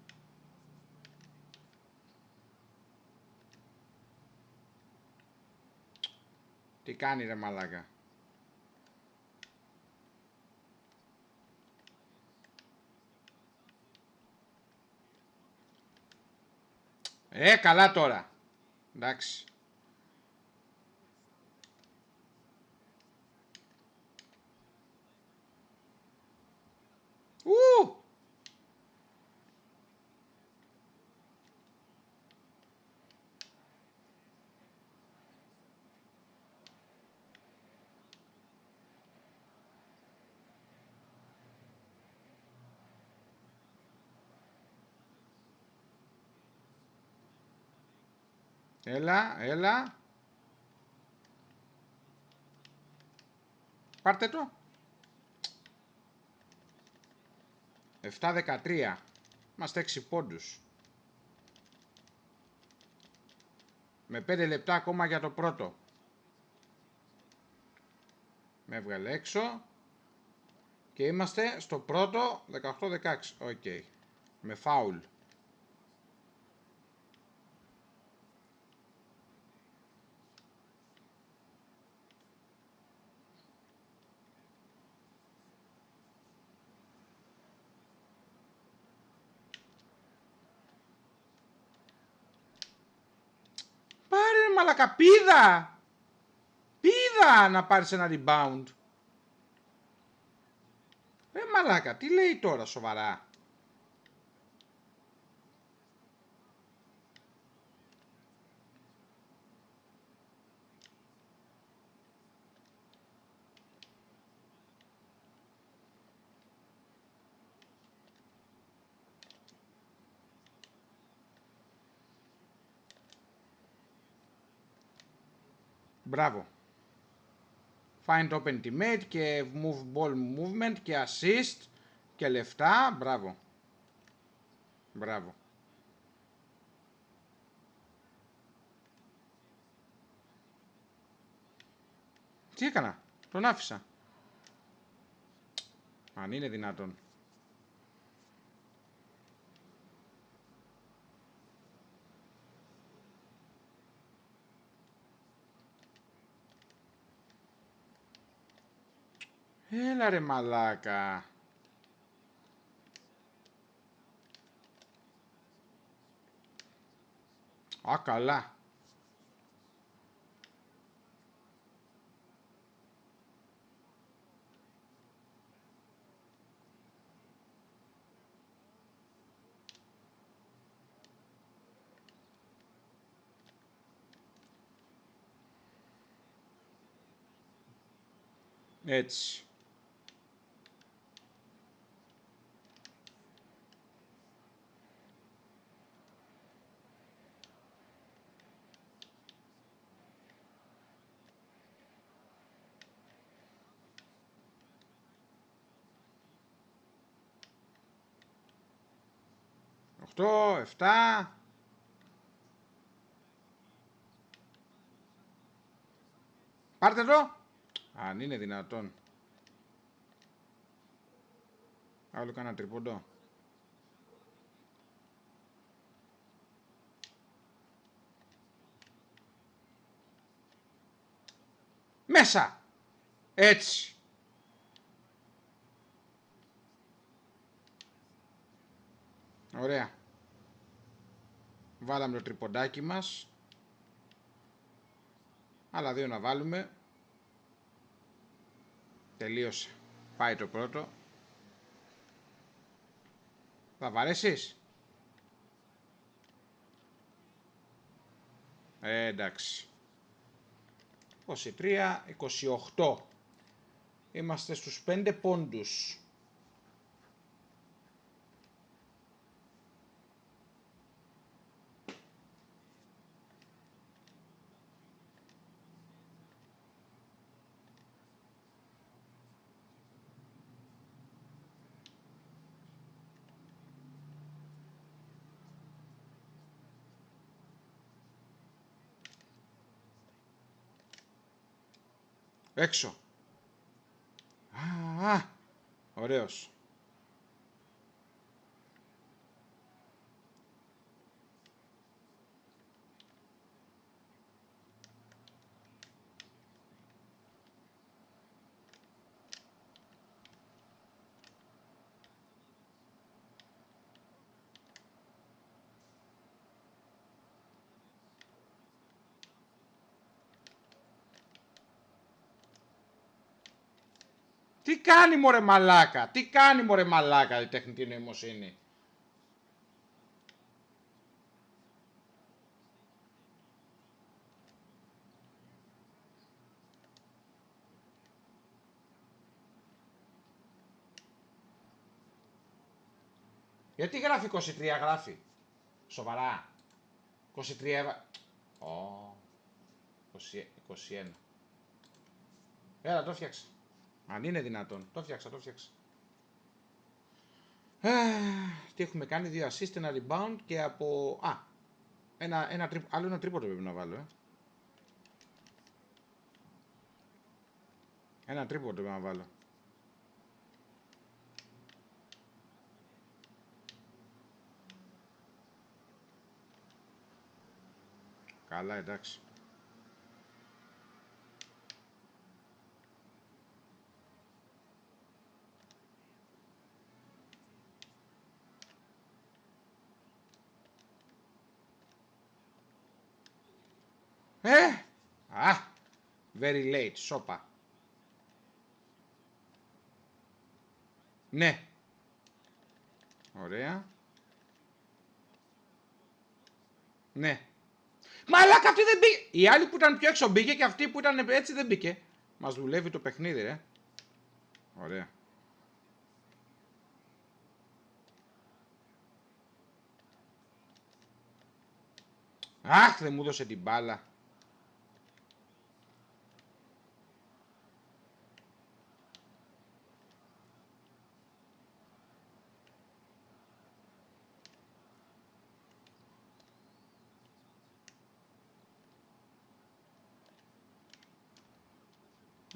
Τι κάνει ρε μαλάκα. Καλά τώρα. Εντάξει. Έλα. Πάρτε το. 7-13. Είμαστε 6 πόντους. Με 5 λεπτά ακόμα για το πρώτο. Με έβγαλε έξω. Και είμαστε στο πρώτο 18-16. Οκ. Με φάουλ. Πάρε μαλακα, πίδα να πάρεις ένα rebound. Μαλάκα, τι λέει τώρα σοβαρά. Μπράβο. Find open teammate και move ball movement και assist και λεφτά. Μπράβο. Μπράβο. Τι έκανα. Τον άφησα. Αν είναι δυνατόν. Έλα ρε μαλάκα. Α, καλά. Έτσι. Οχτώ, 7. Πάρτε το. Αν είναι δυνατόν. Άλλο κάνα τρίποντο. Μέσα. Έτσι. Ωραία. Βάλαμε το τριποντάκι μας. Άλλα δύο να βάλουμε. Τελείωσε. Πάει το πρώτο. Θα βαρέσεις. Εντάξει. 23, 28. Είμαστε στους 5 πόντους. Έξω. Ωραίος. Τι κάνει μωρέ μαλάκα, τι κάνει μωρέ μαλάκα η τεχνητή νοημοσύνη. Γιατί γράφει 23 γράφει, σοβαρά, 23 21. Έλα το φτιάξε. Αν είναι δυνατόν. Το φτιάξα. Τι έχουμε κάνει, 2 assist, ένα rebound και από... άλλο ένα τρίποντο πρέπει να βάλω, Ένα τρίποντο πρέπει να βάλω. Καλά, εντάξει. Very late, σόπα. Ναι. Ωραία. Ναι. Μαλάκα, αυτή δεν μπήκε. Η άλλη που ήταν πιο έξω μπήκε και αυτή που ήταν έτσι δεν μπήκε. Μας δουλεύει το παιχνίδι, ρε. Ωραία. Αχ, δεν μου έδωσε την μπάλα.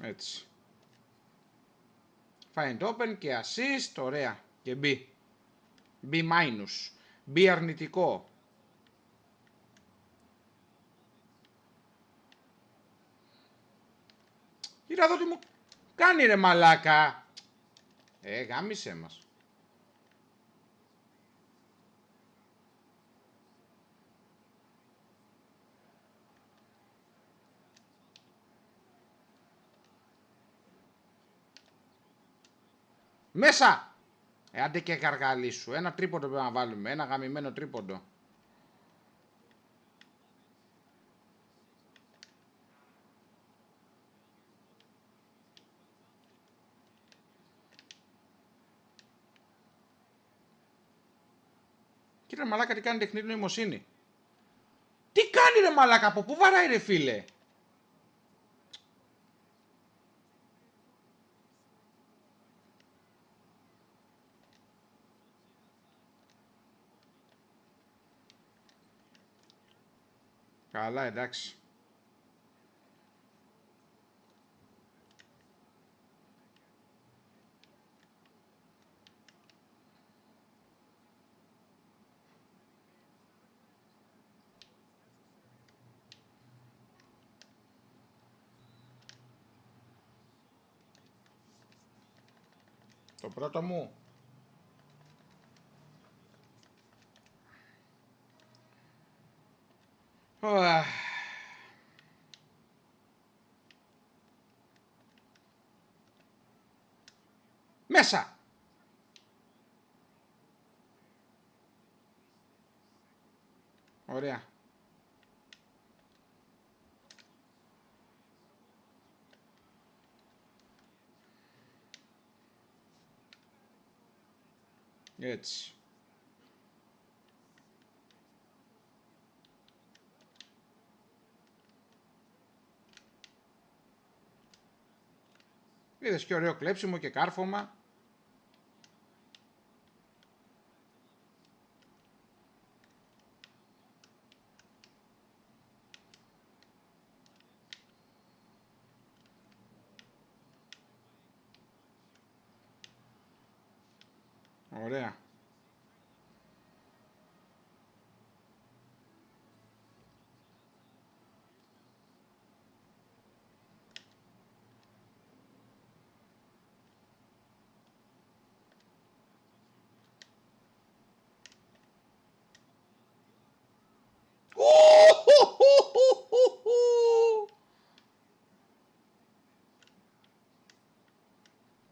Έτσι. Find open και assist, ωραία. Και B. B minus. B αρνητικό. Κοίτα εδώ τι μου κάνει ρε μαλάκα. Γάμισε μας. Μέσα! Άντε και καργαλί σου. Ένα τρίποντο πρέπει να βάλουμε. Ένα γαμημένο τρίποντο. Κοίτα μαλάκα τι κάνει τεχνητή νοημοσύνη. Τι κάνει ρε μαλάκα, από πού βαράει ρε φίλε. Καλά, εντάξει. Το πρώτο μου. Μέσα. Ωραία. Έτσι. Είδες και ωραίο κλέψιμο και κάρφωμα. Ωραία.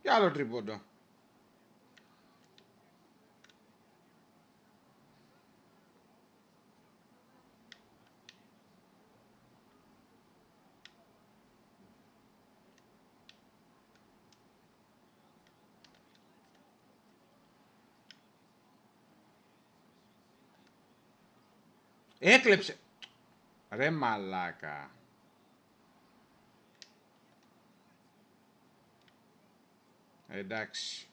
Και άλλο τρίποντο. Έκλεψε. Ρε μαλάκα. Εντάξει.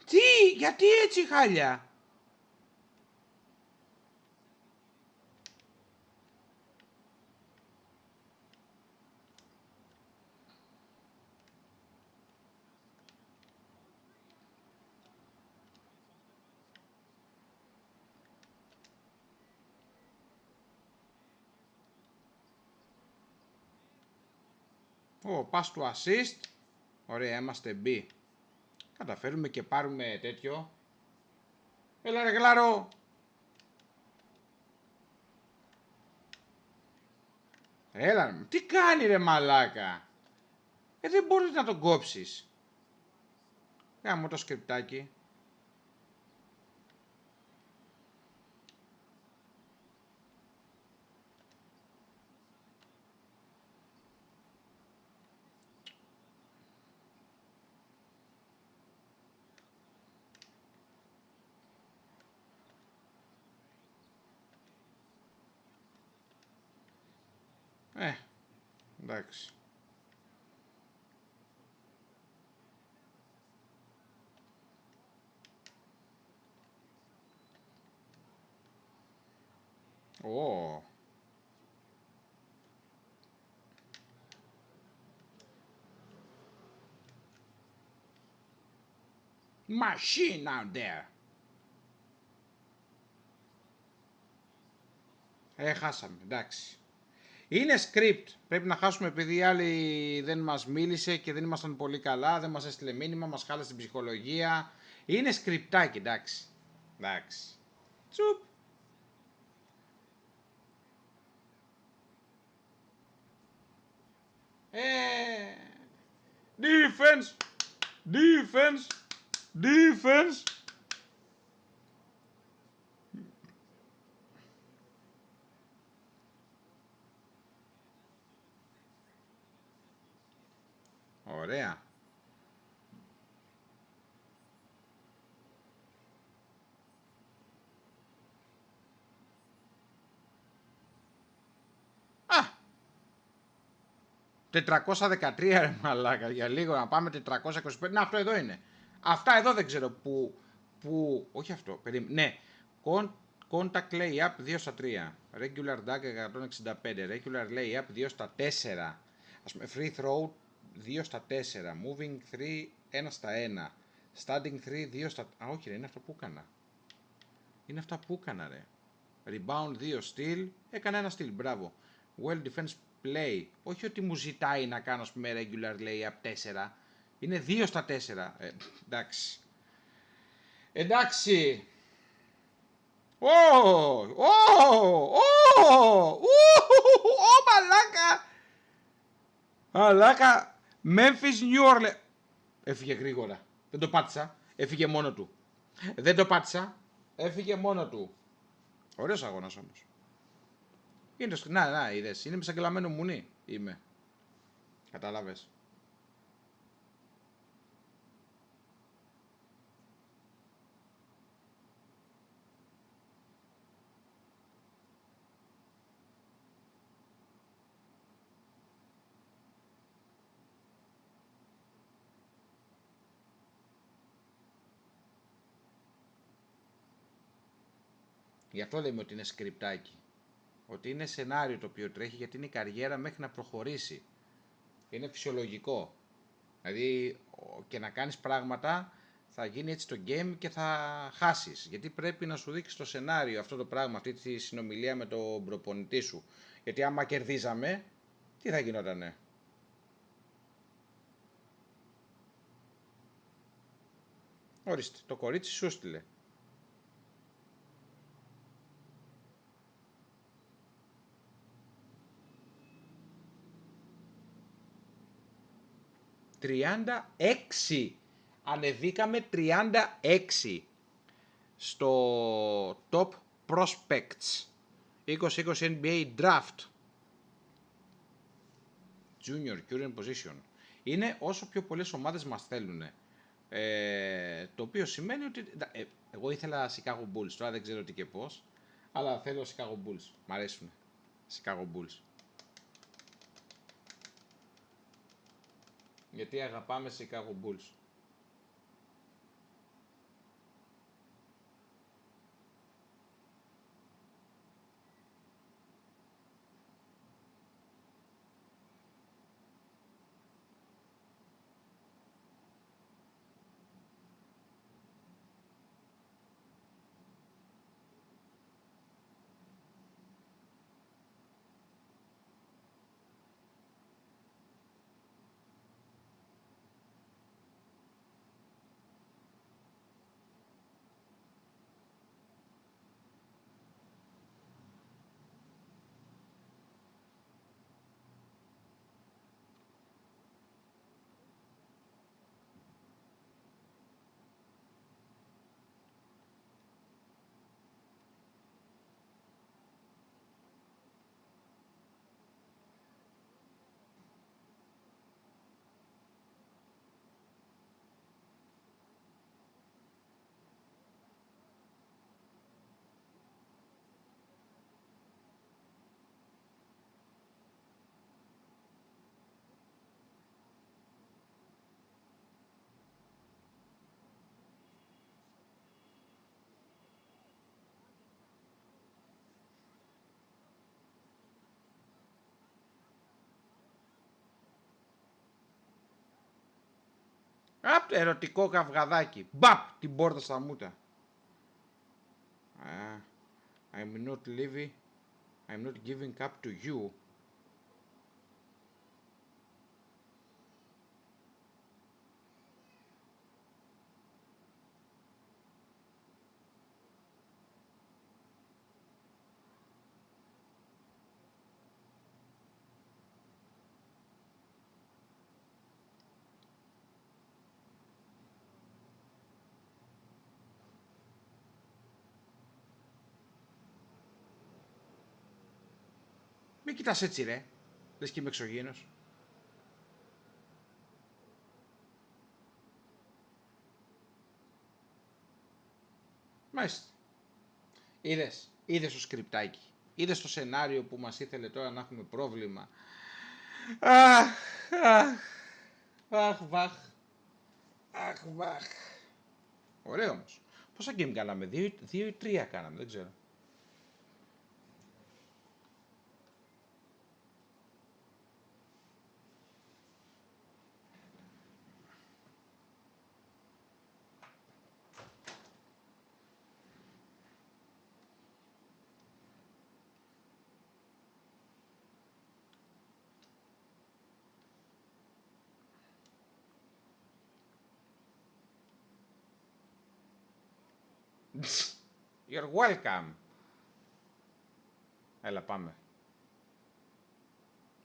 Τι, γιατί έτσι χάλια. Pass to assist. Ωραία, είμαστε B. Καταφέρουμε και πάρουμε τέτοιο. Έλα ρε γλάρο. Έλα, τι κάνει ρε μαλάκα. Δεν μπορείς να τον κόψεις. Κάμω το σκριπτάκι. Εντάξει. Ω. Machine out there. Χάσαμε, εντάξει. Είναι script. Πρέπει να χάσουμε επειδή οι άλλοι δεν μας μίλησε και δεν ήμασταν πολύ καλά, δεν μας έστειλε μήνυμα, μας χάλασε την ψυχολογία. Είναι σκριπτάκι, εντάξει. Εντάξει. Τσουπ. Defense. Defense. Defense. 413 ρε μαλάκα, για λίγο να πάμε 425. Να, αυτό εδώ είναι. Αυτά εδώ δεν ξέρω που όχι αυτό, περίμενε. Ναι, contact layup 2 στα 3. Regular dunk 165. Regular layup 2 στα 4. Ας πούμε, free throw 2 στα 4. Moving 3 1 στα 1. Standing 3 2 στα... Α, όχι ρε, είναι αυτό που έκανα. Είναι αυτά που έκανα ρε. Rebound 2 steal. Έκανα ένα steal, μπράβο. Well defense play. Όχι ότι μου ζητάει να κάνω, ας πούμε, regular layup 4. Είναι 2 στα 4. Εντάξει. Εντάξει. Μαλάκα. Μαλάκα. Memphis, New Orleans. Έφυγε γρήγορα. Δεν το πάτησα. Έφυγε μόνο του. Δεν το πάτησα. Έφυγε μόνο του. Ωραίος αγώνας όμως. Είναι να, είδες. Είναι μισαγγελαμένο μουνί. Είμαι. Κατάλαβες. Γι' αυτό λέμε ότι είναι σκριπτάκι. Ότι είναι σενάριο το οποίο τρέχει, γιατί είναι η καριέρα μέχρι να προχωρήσει. Είναι φυσιολογικό. Δηλαδή και να κάνεις πράγματα θα γίνει έτσι το game και θα χάσεις. Γιατί πρέπει να σου δείξει το σενάριο αυτό το πράγμα, αυτή τη συνομιλία με τον προπονητή σου. Γιατί άμα κερδίζαμε, τι θα γινότανε. Ορίστε, το κορίτσι σου στείλε. ...36. Ανεβήκαμε 36 στο Top Prospects 2020 NBA Draft. Junior Current Position. Είναι όσο πιο πολλές ομάδες μας θέλουν. Το οποίο σημαίνει ότι... εγώ ήθελα Chicago Bulls, τώρα δεν ξέρω τι και πώς. Αλλά θέλω Chicago Bulls. Μ' αρέσουν Chicago Bulls. Γιατί αγαπάμε Chicago Bulls. Απ' το ερωτικό καυγαδάκι. Μπαπ! Την πόρτα στα μούτα. I'm not leaving. I'm not giving up to you. Μην κοιτάς έτσι ρε, λες και είμαι εξωγήινος. Μάλιστα. Είδες το σκριπτάκι. Είδες το σενάριο που μας ήθελε τώρα να έχουμε πρόβλημα. Αχ. Ωραίο όμως. Πόσα game κάναμε, 2 ή 3 κάναμε, δεν ξέρω. You're welcome. Έλα, πάμε.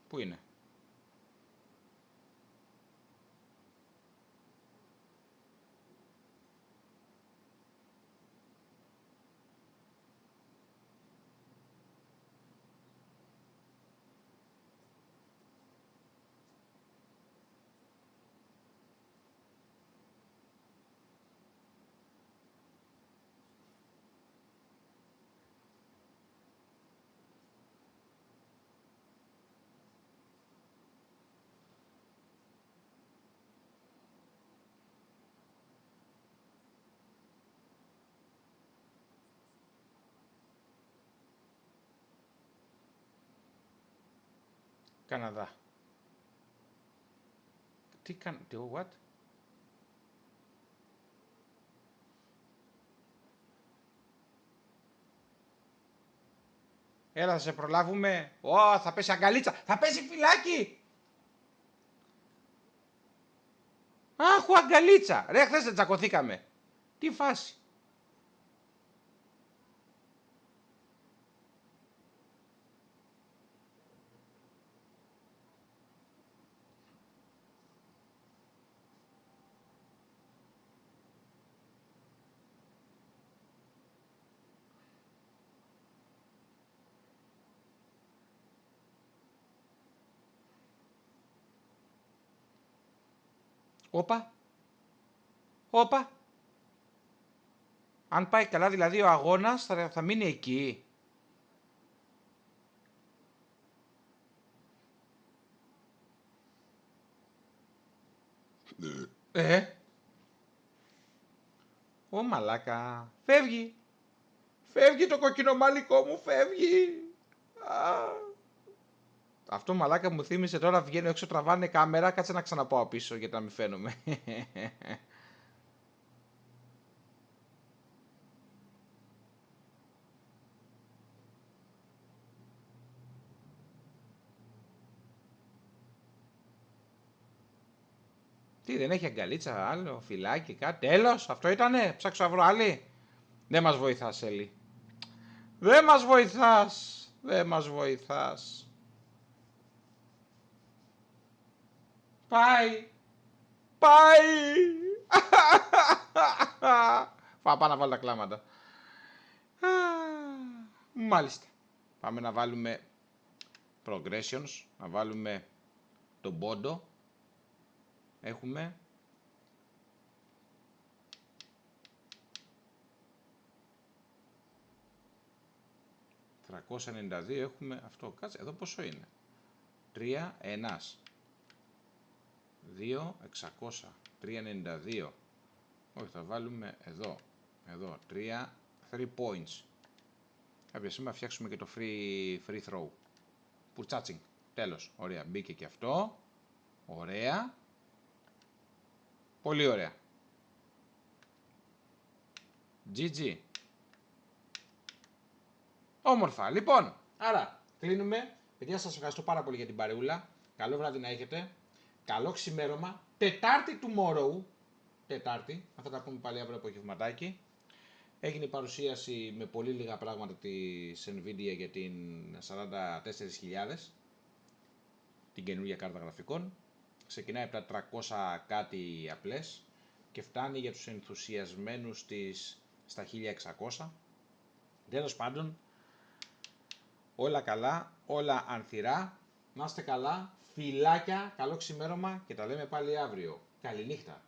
Πού είναι? Καναδά. Τι what? Έλα, θα σε προλάβουμε. Θα πέσει αγκαλίτσα. Θα πέσει φυλάκι. Αχ, αγκαλίτσα. Ρε, χθες δεν τσακωθήκαμε. Τι φάση. Όπα. Αν πάει καλά δηλαδή ο αγώνας θα μείνει εκεί. Ω μαλάκα. Φεύγει. Φεύγει το κοκκινομαλικό μου, φεύγει. Αυτό μαλάκα μου θύμισε τώρα, βγαίνω έξω, τραβάνε κάμερα, κάτσε να ξαναπάω πίσω γιατί να μην φαίνομαι. Τι, δεν έχει αγκαλίτσα, άλλο, φυλάκι, κάτι, τέλος, αυτό ήτανε, ψάξω να βρω άλλη. Δεν μας βοηθάς, Έλλη. Δεν μας βοηθάς. Πάει. Πάω να βάλω τα κλάματα. Μάλιστα. Πάμε να βάλουμε progressions, να βάλουμε τον πόντο. Έχουμε 392, έχουμε αυτό, κάτσε, εδώ πόσο είναι, 3, 1, 2, 600, 392, όχι, θα βάλουμε εδώ, 3 points, κάποια στιγμή θα φτιάξουμε και το free throw, πουρτσάτσινγκ, τέλος, ωραία, μπήκε και αυτό, ωραία, πολύ ωραία, GG. Όμορφα. Λοιπόν, άρα κλείνουμε. Παιδιά, σας ευχαριστώ πάρα πολύ για την παρεούλα. Καλό βράδυ να έχετε. Καλό ξημέρωμα. Τετάρτη tomorrow. Τετάρτη. Θα τα πούμε πάλι αύριο απογευματάκι. Έγινε η παρουσίαση με πολύ λίγα πράγματα της Nvidia για την 44.000. Την καινούργια κάρτα γραφικών. Ξεκινάει από τα 300 κάτι απλές και φτάνει για τους ενθουσιασμένους στα 1600. Τέλος πάντων, όλα καλά, όλα ανθυρά, να είστε καλά, φιλάκια, καλό ξημέρωμα και τα λέμε πάλι αύριο. Καληνύχτα.